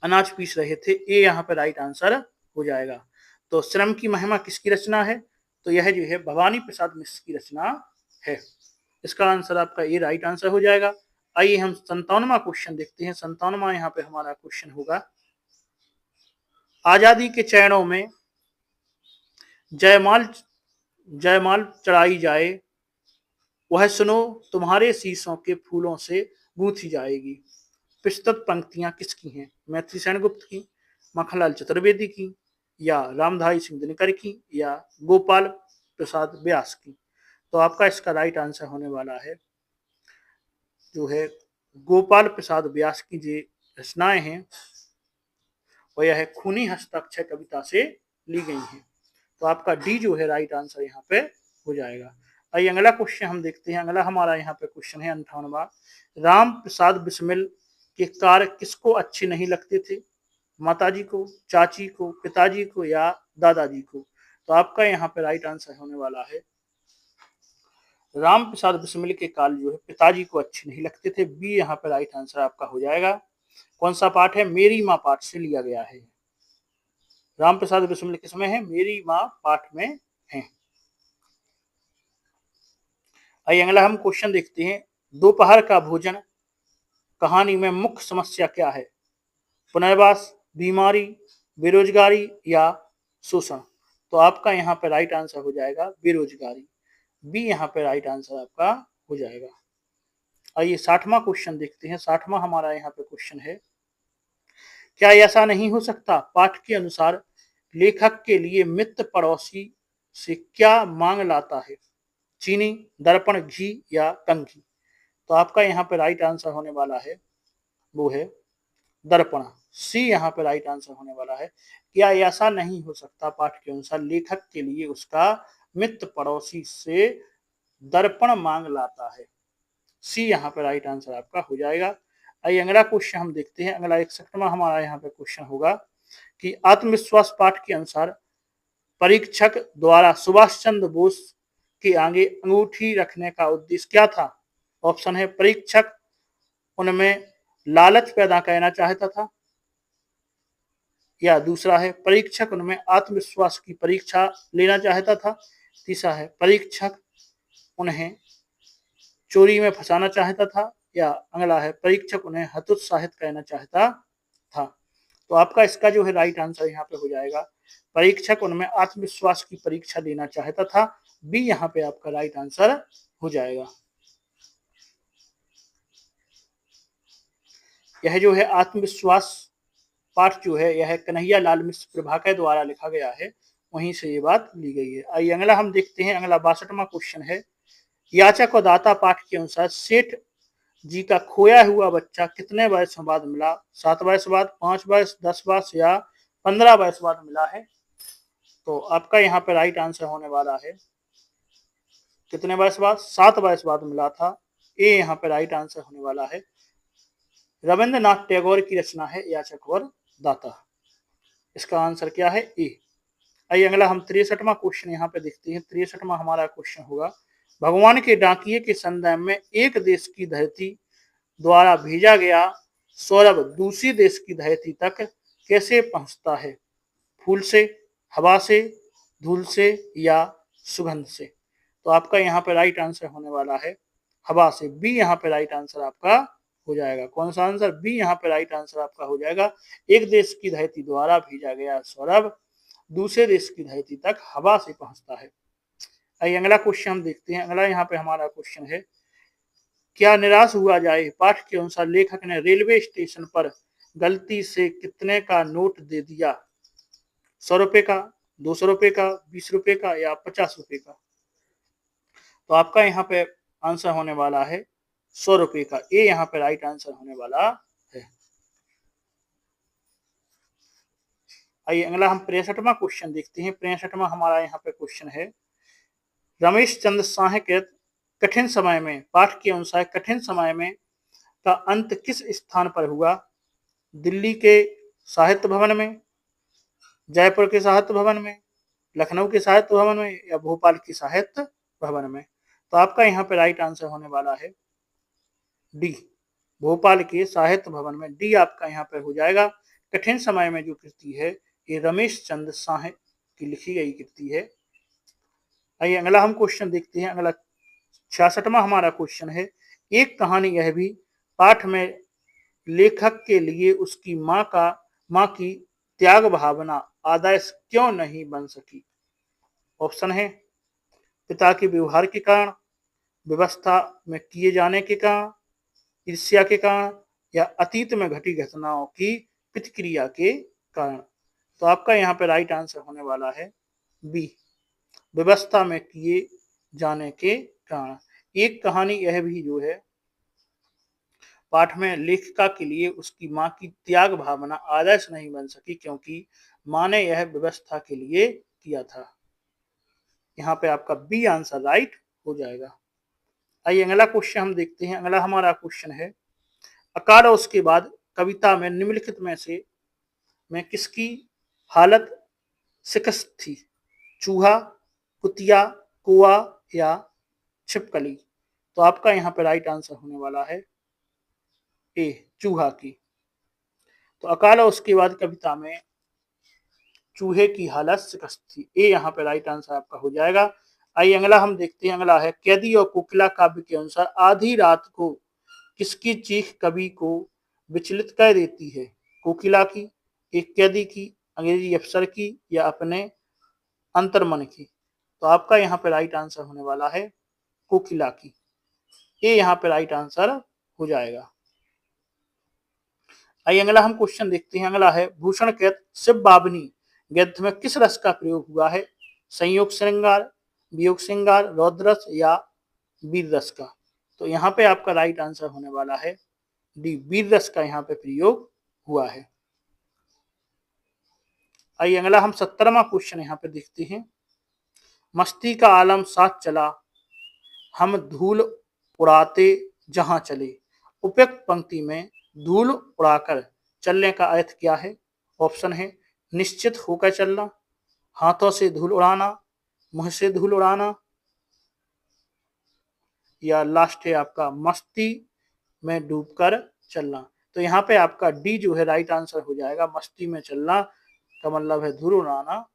अनाज पीस रहे थे? ये यहाँ पे राइट आंसर हो जाएगा। तो श्रम की महिमा किसकी रचना है? तो यह जो है भवानी प्रसाद मिश्र की रचना है। इसका आंसर आपका ये राइट आंसर हो जाएगा। आइए हम 57वां क्वेश्चन देखते हैं। 57वां यहाँ पे हमारा क्वेश्चन होगा, आजादी के चरणों में जयमाल जयमाल चढ़ाई जाए, वह सुनो तुम्हारे शीशों के फूलों से गूंथी जाएगी। प्रस्तुत पंक्तियां किसकी हैं? मैथिली सेनगुप्त की, मखनलाल चतुर्वेदी की, या रामधारी सिंह दिनकर की, या गोपाल प्रसाद व्यास की? तो आपका इसका राइट आंसर होने वाला है जो है गोपाल प्रसाद व्यास की जो रचनाएं हैं वह यह खूनी हस्ताक्षर कविता से ली गई हैं। तो आपका डी जो है राइट आंसर यहाँ पे हो जाएगा। आइए अगला क्वेश्चन हम देखते हैं। अगला हमारा यहाँ पे क्वेश्चन है 58वां। राम प्रसाद बिस्मिल के कार्य किसको अच्छे नहीं लगते थे? माताजी को, चाची को, पिताजी को, या दादाजी को? तो आपका यहाँ पे राइट आंसर होने वाला है राम प्रसाद बिस्मिल के काल जो है पिताजी को अच्छे नहीं लगते थे। बी यहाँ पे राइट आंसर आपका हो जाएगा। कौन सा पाठ है? मेरी माँ पाठ से लिया गया है। राम प्रसाद बिस्मिल किसमें है? मेरी माँ पाठ में है। आइए अगला हम क्वेश्चन देखते हैं। दोपहर का भोजन कहानी में मुख्य समस्या क्या है? पुनर्वास, बीमारी, बेरोजगारी, या शोषण? तो आपका यहाँ पे राइट आंसर हो जाएगा बेरोजगारी। बी यहाँ पे राइट आंसर आपका हो जाएगा। आइए 60वां क्वेश्चन देखते हैं। 60वां हमारा यहाँ पे क्वेश्चन है, क्या ऐसा नहीं हो सकता पाठ के अनुसार लेखक के लिए मित्र पड़ोसी से क्या मांग लाता है? चीनी, दर्पण, घी, या कंघी? तो आपका यहाँ पे राइट आंसर होने वाला है वो है दर्पण। सी यहाँ पे राइट आंसर होने वाला है। क्या ऐसा नहीं हो सकता पाठ के अनुसार लेखक के लिए उसका मित्र पड़ोसी से दर्पण मांग लाता है? सी यहाँ पे राइट आंसर आपका हो जाएगा। आइए अगला क्वेश्चन हम देखते हैं। अगला 61वां हमारा यहाँ पे क्वेश्चन होगा कि आत्मविश्वास पाठ के अनुसार परीक्षक द्वारा सुभाष चंद्र बोस के आगे अंगूठी रखने का उद्देश्य क्या था? ऑप्शन है परीक्षक उनमें लालच पैदा करना चाहता था, या दूसरा है परीक्षक उनमें आत्मविश्वास की परीक्षा लेना चाहता था, तीसरा है परीक्षक उन्हें चोरी में फंसाना चाहता था, या अगला है परीक्षक उन्हें हतोत्साहित करना चाहता था। तो आपका इसका जो है राइट आंसर यहाँ पे हो जाएगा परीक्षक उनमें आत्मविश्वास की परीक्षा लेना चाहता था। बी यहाँ पे आपका राइट आंसर हो जाएगा। यह जो है आत्मविश्वास पाठ जो है यह कन्हैया लाल मिश्र प्रभाकर द्वारा लिखा गया है, वहीं से ये बात ली गई है। आइए अगला हम देखते हैं। अगला 62वां क्वेश्चन है, याचक और दाता पाठ के अनुसार सेठ जी का खोया हुआ बच्चा कितने वर्षों बाद मिला? 7 वर्ष बाद, 5 वर्ष, 10 वर्ष, या 15 वर्ष बाद मिला है? तो आपका यहाँ पे राइट आंसर होने वाला है कितने वर्ष बाद? 7 वर्ष बाद मिला था। ए यहाँ पे राइट आंसर होने वाला है। रविंद्रनाथ टैगोर की रचना है याचक और दाता। इसका आंसर क्या है? ए। आइए अगला हम 63वां क्वेश्चन यहाँ पे देखते हैं। 63वां हमारा क्वेश्चन होगा, भगवान के डाकिये के संदर्भ में एक देश की धरती द्वारा भेजा गया सौरभ दूसरी देश की धरती तक कैसे पहुंचता है? फूल से, हवा से, धूल से, या सुगंध से? तो आपका यहाँ पे राइट आंसर होने वाला है हवा से। बी यहाँ पे राइट आंसर आपका हो जाएगा। कौन सा आंसर? बी यहाँ पे राइट आंसर आपका हो जाएगा। एक देश की धरती द्वारा भेजा गया सौरभ दूसरे देश की धरती तक हवा से पहुंचता है। आइए अगला क्वेश्चन हम देखते हैं। अगला यहाँ पे हमारा क्वेश्चन है, क्या निराश हुआ जाए पाठ के अनुसार लेखक ने रेलवे स्टेशन पर गलती से कितने का नोट दे दिया? 100 रुपए का, 200 रुपए का, 20 रुपए का, या 50 रुपए का? तो आपका यहाँ पे आंसर होने वाला है 100 रुपए का। ए यहाँ पे राइट आंसर होने वाला है। आइए अगला हम 63वां क्वेश्चन देखते हैं। 63वां हमारा यहाँ पे क्वेश्चन है, रमेश चंद्र साह के कठिन समय में पाठ के अनुसार कठिन समय में का अंत किस स्थान पर हुआ? दिल्ली के साहित्य भवन में, जयपुर के साहित्य भवन में, लखनऊ के साहित्य भवन में, या भोपाल के साहित्य भवन में? तो आपका यहाँ पे राइट आंसर होने वाला है डी, भोपाल के साहित्य भवन में। डी आपका यहाँ पे हो जाएगा। कठिन समय में जो कृति है ये रमेश चंद्र साह की लिखी गई कृति है। आइए अगला हम क्वेश्चन देखते हैं। अगला 66वां हमारा क्वेश्चन है, एक कहानी यह भी पाठ में लेखक के लिए उसकी माँ की त्याग भावना आदर्श क्यों नहीं बन सकी? ऑप्शन है पिता के व्यवहार के कारण, व्यवस्था में किए जाने के कारण, ईर्ष्या के कारण, या अतीत में घटी घटनाओं की प्रतिक्रिया के कारण। तो आपका यहाँ पे राइट आंसर होने वाला है बी, व्यवस्था में किए जाने के कारण। एक कहानी यह भी जो है पाठ में लेखिका के लिए उसकी मां की त्याग भावना आदर्श नहीं बन सकी क्योंकि मां ने यह व्यवस्था के लिए किया था। यहाँ पे आपका बी आंसर राइट हो जाएगा। आइए अगला क्वेश्चन हम देखते हैं। अगला हमारा क्वेश्चन है अकाल और उसके बाद कविता में निम्नलिखित में से में किसकी हालत शिकस्त थी? चूहा, कुतिया, कुआ या छिपकली? तो आपका यहाँ पे राइट आंसर होने वाला है ए, चूहा की। तो अकाल और उसके बाद कविता में चूहे की हालत शिकस्त थी, ए यहाँ पे राइट आंसर आपका हो जाएगा। आइए अगला हम देखते हैं। अगला है कैदी और कोकिला काव्य के अनुसार आधी रात को किसकी चीख कवि को विचलित कर देती है? कोकिला की, एक कैदी की, अंग्रेजी अफसर की, या अपने अंतर्मन की? तो आपका यहाँ पे राइट आंसर होने वाला है कोकिला की, ये यहाँ पे राइट आंसर हो जाएगा। आइए अगला हम क्वेश्चन देखते हैं। अगला है भूषण कृत शिव बाबनी गद्य में किस रस का प्रयोग हुआ है? संयोग श्रृंगार, वियोग श्रृंगार, रौद्र रस या वीर रस का? तो यहाँ पे आपका राइट आंसर होने वाला है डी, वीर रस का यहाँ पे प्रयोग हुआ है। आइए अगला हम 17वां क्वेश्चन यहाँ पे देखते हैं। मस्ती का आलम साथ चला, हम धूल उड़ाते जहां चले। उपयुक्त पंक्ति में धूल उड़ाकर चलने का अर्थ क्या है? ऑप्शन है निश्चित होकर चलना, हाथों से धूल उड़ाना, मुंह से धूल उड़ाना, या लास्ट है आपका मस्ती में डूबकर चलना। तो यहाँ पे आपका डी जो है राइट आंसर हो जाएगा। मस्ती में चलना का मतलब है धूल उड़ाना।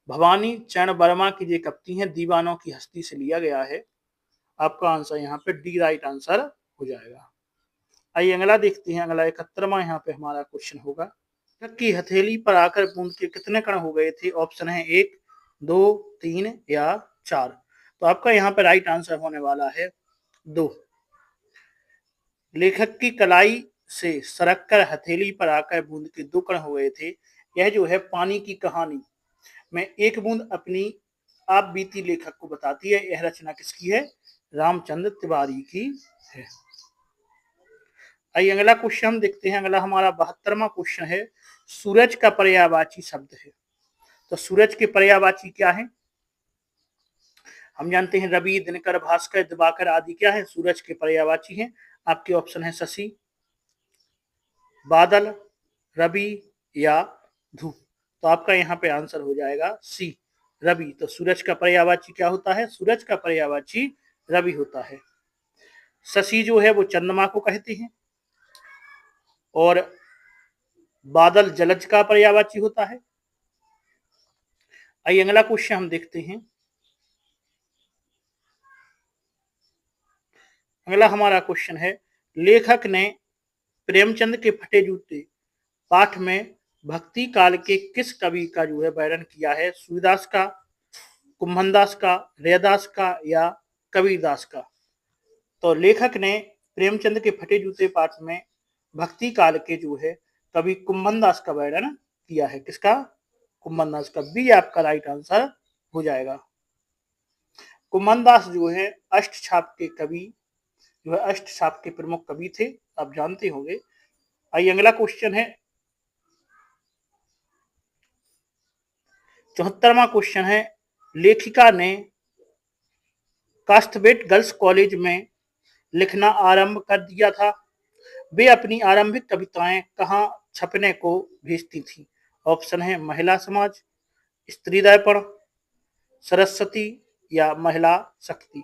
भवानी चरण वर्मा की जो कविता है दीवानों की हस्ती से लिया गया है। आपका आंसर यहाँ पे डी राइट आंसर हो जाएगा। आइए अगला देखते हैं। अगला 71वां यहाँ पे हमारा क्वेश्चन होगा की हथेली पर आकर बूंद के कितने कण हो गए थे? ऑप्शन है 1, 2, 3 या 4। तो आपका यहाँ पे राइट आंसर होने वाला है 2। लेखक की कलाई से सरक कर हथेली पर आकर बूंद के 2 कण हो गए थे। यह जो है पानी की कहानी में एक बूंद अपनी आप बीती लेखक को बताती है। यह रचना किसकी है? रामचंद्र तिवारी की है। आइए अगला क्वेश्चन हम देखते हैं। अगला हमारा 72वां क्वेश्चन है सूरज का पर्यायवाची शब्द है। तो सूरज के पर्यायवाची क्या है? हम जानते हैं रवि, दिनकर, भास्कर, दिवाकर आदि क्या है? सूरज के पर्यायवाची हैं। आपके ऑप्शन है शशि, बादल, रवि या धूप। तो आपका यहाँ पे आंसर हो जाएगा सी, रवि। तो सूरज का पर्यायवाची क्या होता है? सूरज का पर्यायवाची रवि होता है। शशि जो है वो चंद्रमा को कहते हैं और बादल जलज का पर्यायवाची होता है। आइए अगला क्वेश्चन हम देखते हैं। अगला हमारा क्वेश्चन है लेखक ने प्रेमचंद के फटे जूते पाठ में भक्ति काल के किस कवि का जो है वर्णन किया है? सूरदास का, कुंभनदास का, रैदास का या कबीरदास का? तो लेखक ने प्रेमचंद के फटे जूते पाठ में भक्ति काल के जो है कवि कुंभनदास का वर्णन किया है। किसका? कुंभनदास का। बी आपका राइट आंसर हो जाएगा। कुंभनदास जो है अष्टछाप के कवि जो है अष्टछाप के प्रमुख कवि थे, आप जानते होंगे। आइए अगला क्वेश्चन है 74वां क्वेश्चन है लेखिका ने कास्थबेट गर्ल्स कॉलेज में लिखना आरंभ कर दिया था। वे अपनी आरंभिक कविताएं कहाँ छपने को भेजती थी? ऑप्शन है महिला समाज, स्त्री दर्पण, सरस्वती या महिला शक्ति।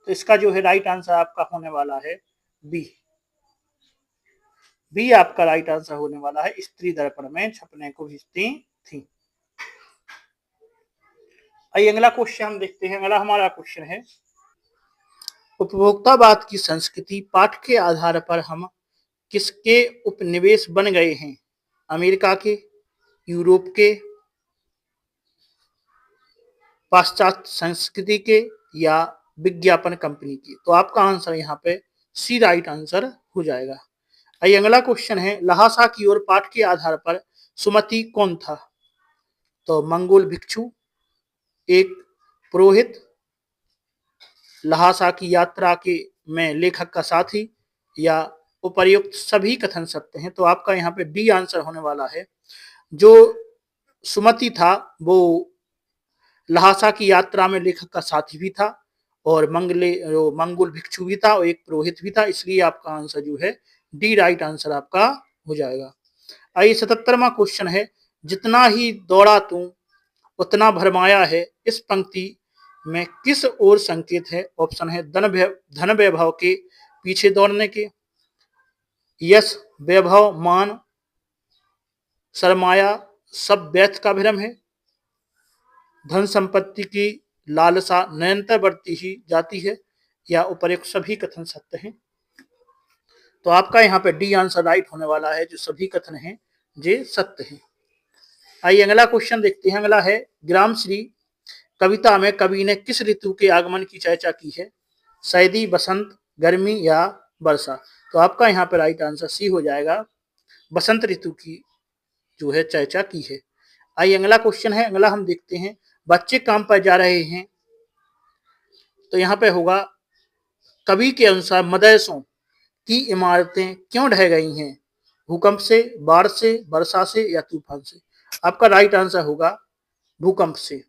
तो इसका जो है राइट आंसर आपका होने वाला है बी, बी आपका राइट आंसर होने वाला है। स्त्री दर्पण में छपने को भेजती थी। आइए अगला क्वेश्चन हम देखते हैं। अगला हमारा क्वेश्चन है उपभोक्तावाद की संस्कृति पाठ के आधार पर हम किसके उपनिवेश बन गए हैं? अमेरिका के, यूरोप के, पाश्चात्य संस्कृति के, या विज्ञापन कंपनी की। तो आपका आंसर यहाँ पे सी राइट आंसर हो जाएगा। आइए अगला क्वेश्चन है, लहासा की ओर पाठ के आधार पर सुमति कौन था? तो मंगोल भिक्षु, एक पुरोहित, लहासा की यात्रा के में लेखक का साथी, या उपर्युक्त सभी कथन सत्य हैं। तो आपका यहाँ पे डी आंसर होने वाला है। जो सुमति था वो लहासा की यात्रा में लेखक का साथी भी था, और मंगोल भिक्षु भी था, और एक पुरोहित भी था। इसलिए आपका आंसर जो है डी राइट आंसर आपका हो जाएगा। आइए 77वां क्वेश्चन है, जितना ही दौड़ा तू उतना भरमाया है, इस पंक्ति में किस ओर संकेत है? ऑप्शन है धन वैभव के पीछे दौड़ने के, यश वैभव मान सरमाया सब व्यर्थ का भ्रम है, धन संपत्ति की लालसा निरंतर बढ़ती ही जाती है, या उपर्युक्त सभी कथन सत्य हैं। तो आपका यहाँ पे डी आंसर राइट होने वाला है, जो सभी कथन हैं ये सत्य हैं। आइए अगला क्वेश्चन देखते हैं। अगला है, ग्राम श्री कविता में कवि ने किस ऋतु के आगमन की चर्चा की है? सर्दी, बसंत, गर्मी या वर्षा? तो आपका यहाँ पे राइट आंसर सी हो जाएगा, बसंत ऋतु की जो है चर्चा की है। आइए अगला क्वेश्चन है, अगला हम देखते हैं, बच्चे काम पर जा रहे हैं। तो यहाँ पे होगा, कवि के अनुसार मदरसों की इमारतें क्यों ढह गई हैं? भूकंप से, बाढ़ से, वर्षा से या तूफान से? आपका राइट आंसर होगा भूकंप से।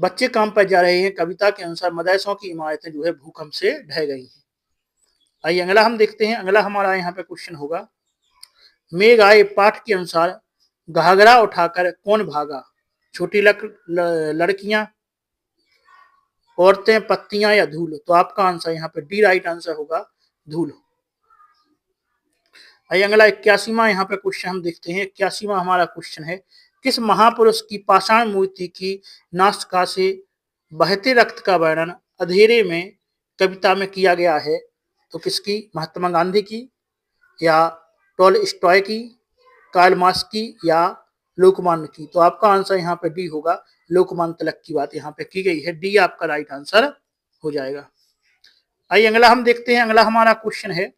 बच्चे काम पर जा रहे हैं कविता के अनुसार मदरसों की इमारतें जो है भूकंप से ढह गई हैं। आइए अगला हम देखते हैं। अगला हमारा यहाँ पे क्वेश्चन होगा, मेघ आए पाठ के अनुसार घाघरा उठाकर कौन भागा? छोटी लड़कियां, औरतें, पत्तियां या धूल? तो आपका आंसर यहाँ पे डी राइट आंसर होगा धूल। आइए अगला 81वां यहाँ पे क्वेश्चन हम देखते हैं। 81वां हमारा क्वेश्चन है, किस महापुरुष की पाषाण मूर्ति की नासिका से बहते रक्त का वर्णन अंधेरे में कविता में किया गया है? तो किसकी? महात्मा गांधी की, या टॉलस्टॉय की, कार्ल मार्क्स की, या लोकमान्य की? तो आपका आंसर यहाँ पे डी होगा, लोकमान्य तिलक की बात यहाँ पे की गई है। डी आपका राइट आंसर हो जाएगा। आइए अगला हम देखते हैं। अगला हमारा क्वेश्चन है,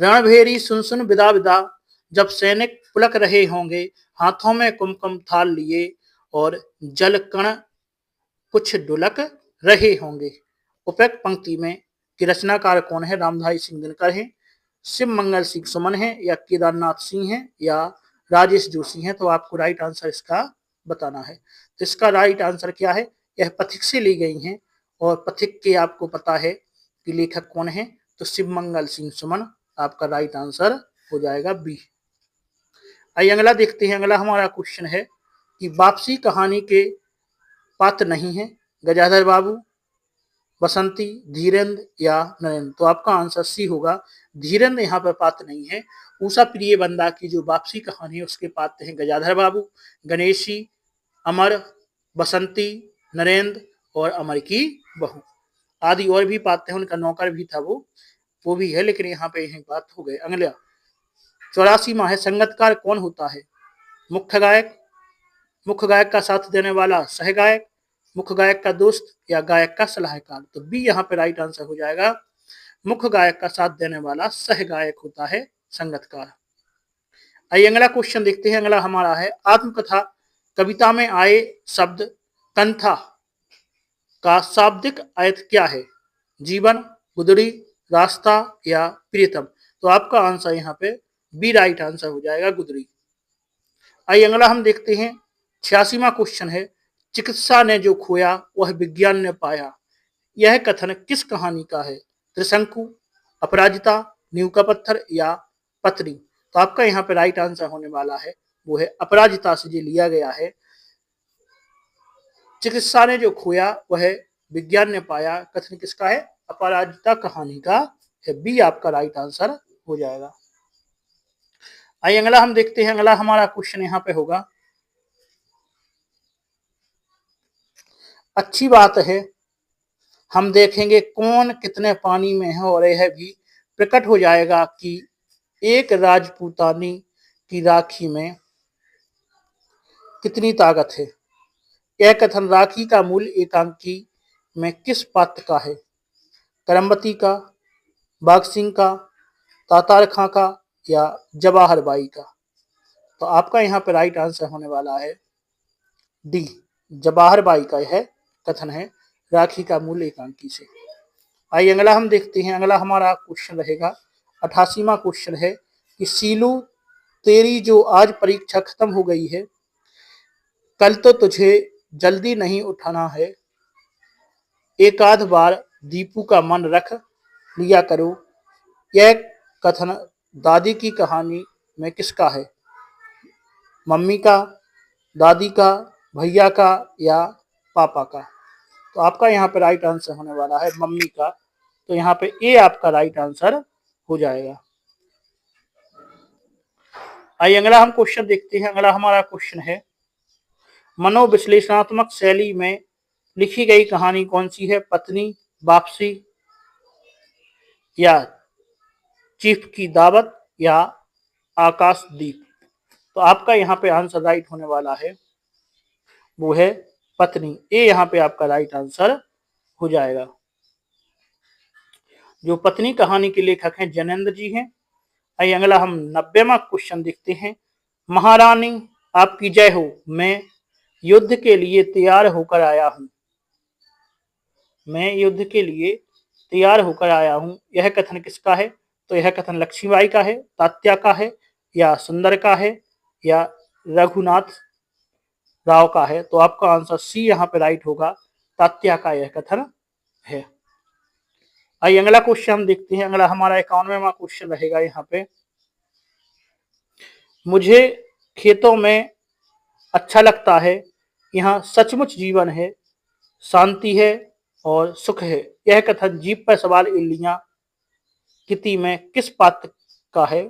रणभेरी सुन सुन विदा विदा, जब सैनिक पुलक रहे होंगे हाथों में कुमकुम थाल लिए, और जल कण कुछ ढुलक रहे होंगे। उपयुक्त पंक्ति में की रचनाकार कौन है? रामधारी सिंह दिनकर है, शिव मंगल सिंह सुमन है, या केदारनाथ सिंह है, या राजेश जोशी है? तो आपको राइट आंसर इसका बताना है। तो इसका राइट आंसर क्या है? यह पथिक से ली गई हैं, और पथिक के आपको पता है कि लेखक कौन है? तो शिव मंगल सिंह सुमन आपका राइट आंसर हो जाएगा बी। आइए अगला देखते हैं। अगला हमारा क्वेश्चन है कि वापसी कहानी के पात्र नहीं है, गजाधर बाबू, बसंती, धीरेन्द्र या नरेंद्र? तो आपका आंसर सी होगा, धीरेन्द्र यहाँ पर पात्र नहीं है। उषा प्रिय बंदा की जो वापसी कहानी है उसके पात्र हैं गजाधर बाबू, गणेशी, अमर, बसंती, नरेंद्र और अमर की बहू आदि और भी पात्र हैं। उनका नौकर भी था वो भी है, लेकिन यहाँ पे यही बात हो गए। अगला 84वां है, संगतकार कौन होता है? मुख्य गायक, मुख्य गायक का साथ देने वाला सह गायक, मुख्य गायक का दोस्त, या गायक का सलाहकार? तो बी यहाँ पे राइट आंसर हो जाएगा, मुख्य गायक का साथ देने वाला सह गायक होता है संगतकार। आइए अगला क्वेश्चन देखते हैं। अगला हमारा है, आत्मकथा कविता में आए शब्द कंथा का शाब्दिक अर्थ क्या है? जीवन, गुदड़ी, रास्ता या प्रियतम? तो आपका आंसर यहाँ पे बी राइट आंसर हो जाएगा, गुदड़ी। आइए अगला हम देखते हैं। 86वां क्वेश्चन है, चिकित्सा ने जो खोया वह विज्ञान ने पाया, यह कथन किस कहानी का है? त्रिशंकु, अपराजिता, नींव का पत्थर या पत्री? तो आपका यहाँ पे राइट आंसर होने वाला है वो है अपराजिता से जो लिया गया है। चिकित्सा ने जो खोया वह विज्ञान ने पाया, कथन किसका है? अपराजिता कहानी का है। बी आपका राइट आंसर हो जाएगा। आइए अगला हम देखते हैं। अगला हमारा क्वेश्चन यहाँ पे होगा, अच्छी बात है हम देखेंगे कौन कितने पानी में है और यह भी प्रकट हो जाएगा कि एक राजपूतानी की राखी में कितनी ताकत है। यह कथन राखी का मूल एकांकी में किस पात्र का है? करमबती का, बाघ सिंह का, तातार खां का या जवाहर बाई का? तो आपका यहाँ पे राइट आंसर होने वाला है डी, जवाहर बाई का यह कथन है राखी का मूल एकांकी से। आइए अगला हम देखते हैं। अगला हमारा क्वेश्चन रहेगा 88वां क्वेश्चन है कि सीलू तेरी जो आज परीक्षा खत्म हो गई है, कल तो तुझे जल्दी नहीं उठाना है, एक आध बार दीपू का मन रख लिया करो। यह कथन दादी की कहानी में किसका है? मम्मी का, दादी का, भैया का या पापा का? तो आपका यहाँ पे राइट आंसर होने वाला है मम्मी का। तो यहाँ पे ए आपका राइट आंसर हो जाएगा। आइए अगला हम क्वेश्चन देखते हैं। अगला हमारा क्वेश्चन है मनोविश्लेषणात्मक शैली में लिखी गई कहानी कौन सी है? पत्नी, वापसी या चीफ की दावत या आकाशदीप? तो आपका यहाँ पे आंसर राइट होने वाला है वो है पत्नी। ए यहाँ पे आपका राइट आंसर हो जाएगा। जो पत्नी कहानी के लेखक हैं जैनेन्द्र जी हैं। आइए अगला हम 90वां क्वेश्चन देखते हैं। महारानी आपकी जय हो, मैं युद्ध के लिए तैयार होकर आया हूं। मैं युद्ध के लिए तैयार होकर आया हूं, यह कथन किसका है? तो यह कथन लक्ष्मीबाई का है, तात्या का है या सुंदर का है या रघुनाथ राव का है? तो आपका आंसर सी यहाँ पे राइट होगा, तात्या का यह कथन है। आइए अगला क्वेश्चन हम देखते हैं। अगला हमारा 91वां क्वेश्चन रहेगा यहाँ पे। मुझे खेतों में अच्छा लगता है, यहाँ सचमुच जीवन है, शांति है और सुख है। यह कथन जीप पर सवार इल्लियां किति में किस पात्र का है?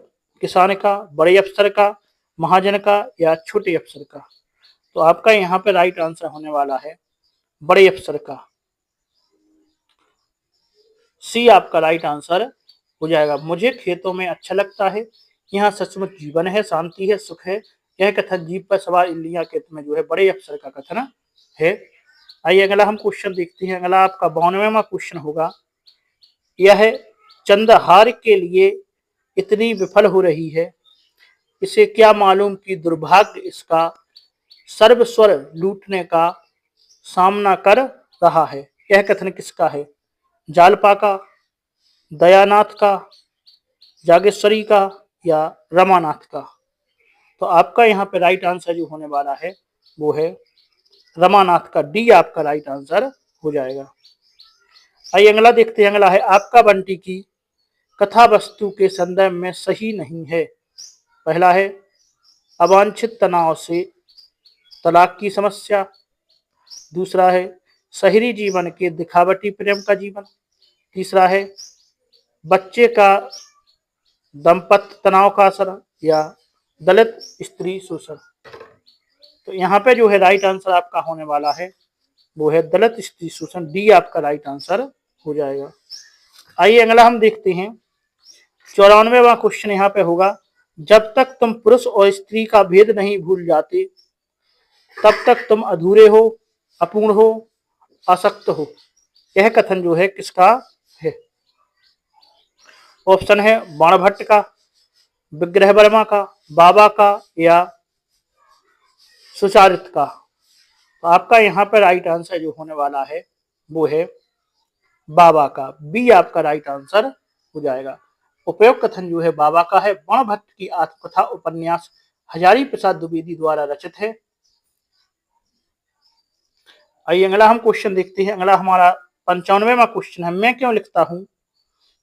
किसान का, बड़े अफसर का, महाजन का या छोटे अफसर का? तो आपका यहाँ पे राइट आंसर होने वाला है बड़े अफसर का। सी आपका राइट आंसर हो जाएगा। मुझे खेतों में अच्छा लगता है, यहाँ सचमुच जीवन है, शांति है, सुख है। यह कथन जीप पर सवार इल्लियां खेत में जो है बड़े अफसर का कथन है। आइए अगला हम क्वेश्चन देखते हैं। अगला आपका 92वां क्वेश्चन होगा। यह चंद्रहार के लिए इतनी विफल हो रही है, इसे क्या मालूम कि दुर्भाग्य इसका सर्वस्वर लूटने का सामना कर रहा है। यह कथन किसका है? जालपा का, दयानाथ का, जागेश्वरी का या रमानाथ का? तो आपका यहाँ पे राइट आंसर जो होने वाला है वो है रमानाथ का। डी आपका राइट आंसर हो जाएगा। आइए अगला देखते हैं। अगला है आपका बंटी की कथा वस्तु के संदर्भ में सही नहीं है। पहला है अवांछित तनाव से तलाक की समस्या, दूसरा है शहरी जीवन के दिखावटी प्रेम का जीवन, तीसरा है बच्चे का दंपत्य तनाव का असर या दलित स्त्री शोषण। तो यहाँ पे जो है राइट आंसर आपका होने वाला है वो है दलित स्त्री शोषण। डी आपका राइट आंसर हो जाएगा। आइए अगला हम देखते हैं। 94वां क्वेश्चन यहाँ पे होगा। जब तक तुम पुरुष और स्त्री का भेद नहीं भूल जाते तब तक तुम अधूरे हो, अपूर्ण हो, असक्त हो। यह कथन जो है किसका है? ऑप्शन है बाणभट्ट का, विग्रह वर्मा का, बाबा का या सुचारित का? तो आपका यहाँ पर राइट आंसर जो होने वाला है वो है बाबा का। बी आपका राइट आंसर हो जाएगा। उपयोग कथन जो है बाबा का है। बाणभट्ट की आत्मकथा उपन्यास हजारी प्रसाद द्विवेदी द्वारा रचित है। आइए अगला हम क्वेश्चन देखते हैं। अगला हमारा 95वां क्वेश्चन है। मैं क्यों लिखता हूं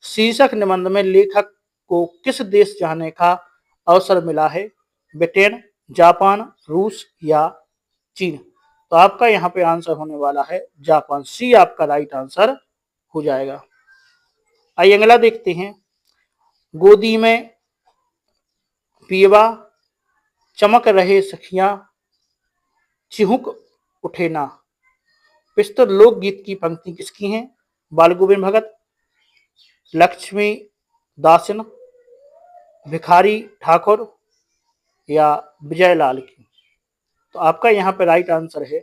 शीर्षक निबंध में लेखक को किस देश जाने का अवसर मिला है? ब्रिटेन, जापान, रूस या चीन? तो आपका यहाँ पे आंसर होने वाला है जापान। सी आपका राइट आंसर हो जाएगा। आइए अगला देखते हैं। गोदी में पीवा चमक रहे सखियां चिहुक उठे ना, विस्तृत लोकगीत की पंक्ति किसकी हैं? बाल गोविंद भगत, लक्ष्मी दासिन, भिखारी ठाकुर या विजय लाल की। तो आपका यहाँ पे राइट आंसर है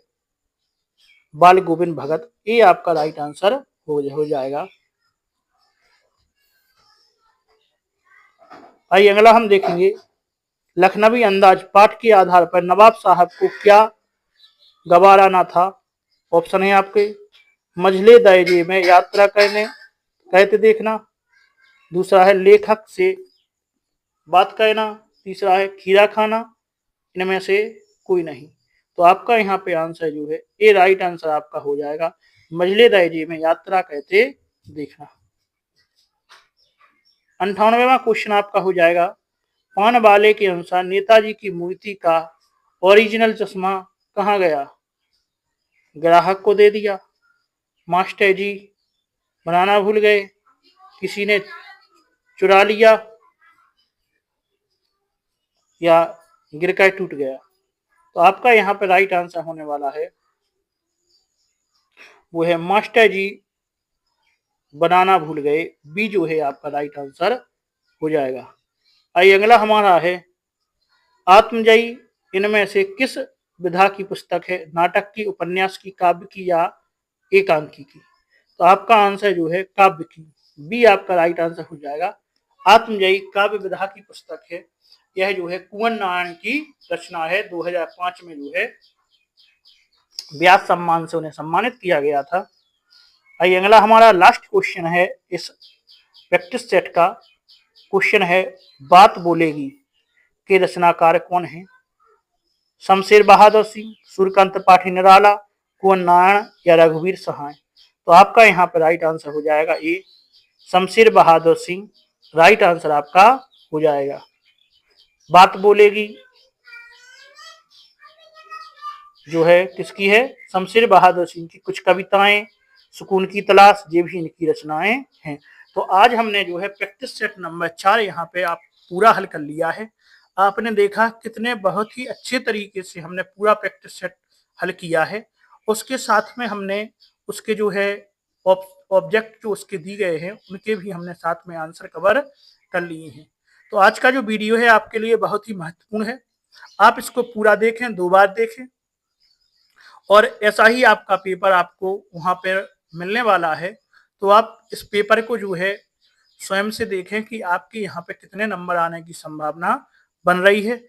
बाल गोविंद भगत। ये आपका राइट आंसर हो जाएगा। आइए अगला हम देखेंगे, लखनवी अंदाज पाठ के आधार पर नवाब साहब को क्या गवाराना था। ऑप्शन है आपके, मझले दायरे में यात्रा करने कहते देखना, दूसरा है लेखक से बात करना, तीसरा है खीरा खाना, इनमें से कोई नहीं। तो आपका यहाँ पे आंसर जो है ये राइट आंसर आपका हो जाएगा, मझले दायरे में यात्रा कहते देखना। 98वां क्वेश्चन आपका हो जाएगा, पान वाले के अनुसार नेताजी की मूर्ति का ओरिजिनल चश्मा कहाँ गया। ग्राहक को दे दिया, मास्टर जी बनाना भूल गए, किसी ने चुरा लिया, या गिरकर टूट गया। तो आपका यहाँ पे राइट आंसर होने वाला है वो है मास्टर जी बनाना भूल गए। बी जो है आपका राइट आंसर हो जाएगा। आइए अगला हमारा है, आत्मजयी इनमें से किस विधा की पुस्तक है। नाटक की, उपन्यास की, काव्य की या एकांकी की। तो आपका आंसर जो है काव्य की। बी आपका राइट आंसर हो जाएगा। आत्मजयी काव्य विधा की पुस्तक है। यह जो है कुंवर नारायण की रचना है। 2005 में जो है व्यास सम्मान से उन्हें सम्मानित किया गया था। आइए अगला हमारा लास्ट क्वेश्चन है इस प्रैक्टिस सेट का। क्वेश्चन है, बात बोलेगी के रचनाकार कौन है। शमशेर बहादुर सिंह, सूर्यकांत त्रिपाठी निराला, कुंवर नारायण या रघुवीर सहाय। तो आपका यहाँ पर राइट आंसर हो जाएगा ए, शमशेर बहादुर सिंह राइट आंसर आपका हो जाएगा। बात बोलेगी जो है किसकी है, शमशेर बहादुर सिंह की। कुछ कविताएं, सुकून की तलाश, ये भी इनकी रचनाएं हैं। तो आज हमने जो है प्रैक्टिस सेट नंबर 4 यहाँ पे आप पूरा हल कर लिया है। आपने देखा कितने बहुत ही अच्छे तरीके से हमने पूरा प्रैक्टिस सेट हल किया है। उसके साथ में हमने उसके जो है ऑब्जेक्ट जो उसके दिए गए हैं उनके भी हमने साथ में आंसर कवर कर लिए हैं। तो आज का जो वीडियो है आपके लिए बहुत ही महत्वपूर्ण है। आप इसको पूरा देखें, 2 बार देखें, और ऐसा ही आपका पेपर आपको वहां पर मिलने वाला है। तो आप इस पेपर को जो है स्वयं से देखें कि आपके यहाँ पे कितने नंबर आने की संभावना बन रही है।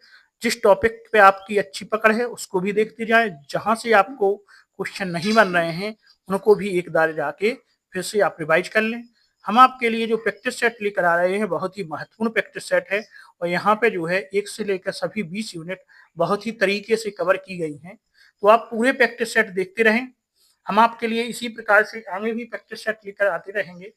जिस टॉपिक पे आपकी अच्छी पकड़ है उसको भी देखते जाएं, जहां से आपको क्वेश्चन नहीं बन रहे हैं उनको भी एक बार जाके फिर से आप रिवाइज कर लें। हम आपके लिए जो प्रैक्टिस सेट लेकर आ रहे हैं बहुत ही महत्वपूर्ण प्रैक्टिस सेट है, और यहाँ पे जो है 1 से लेकर सभी 20 यूनिट बहुत ही तरीके से कवर की गई हैं। तो आप पूरे प्रैक्टिस सेट देखते रहें। हम आपके लिए इसी प्रकार से आगे भी प्रैक्टिस सेट लेकर आते रहेंगे।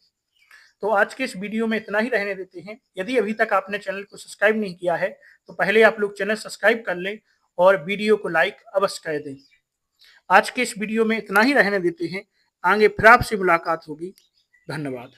तो आज के इस वीडियो में इतना ही रहने देते हैं। यदि अभी तक आपने चैनल को सब्सक्राइब नहीं किया है तो पहले आप लोग चैनल सब्सक्राइब कर लें और वीडियो को लाइक अवश्य कर दें। आज के इस वीडियो में इतना ही रहने देते हैं। आगे फिर आपसे मुलाकात होगी। धन्यवाद।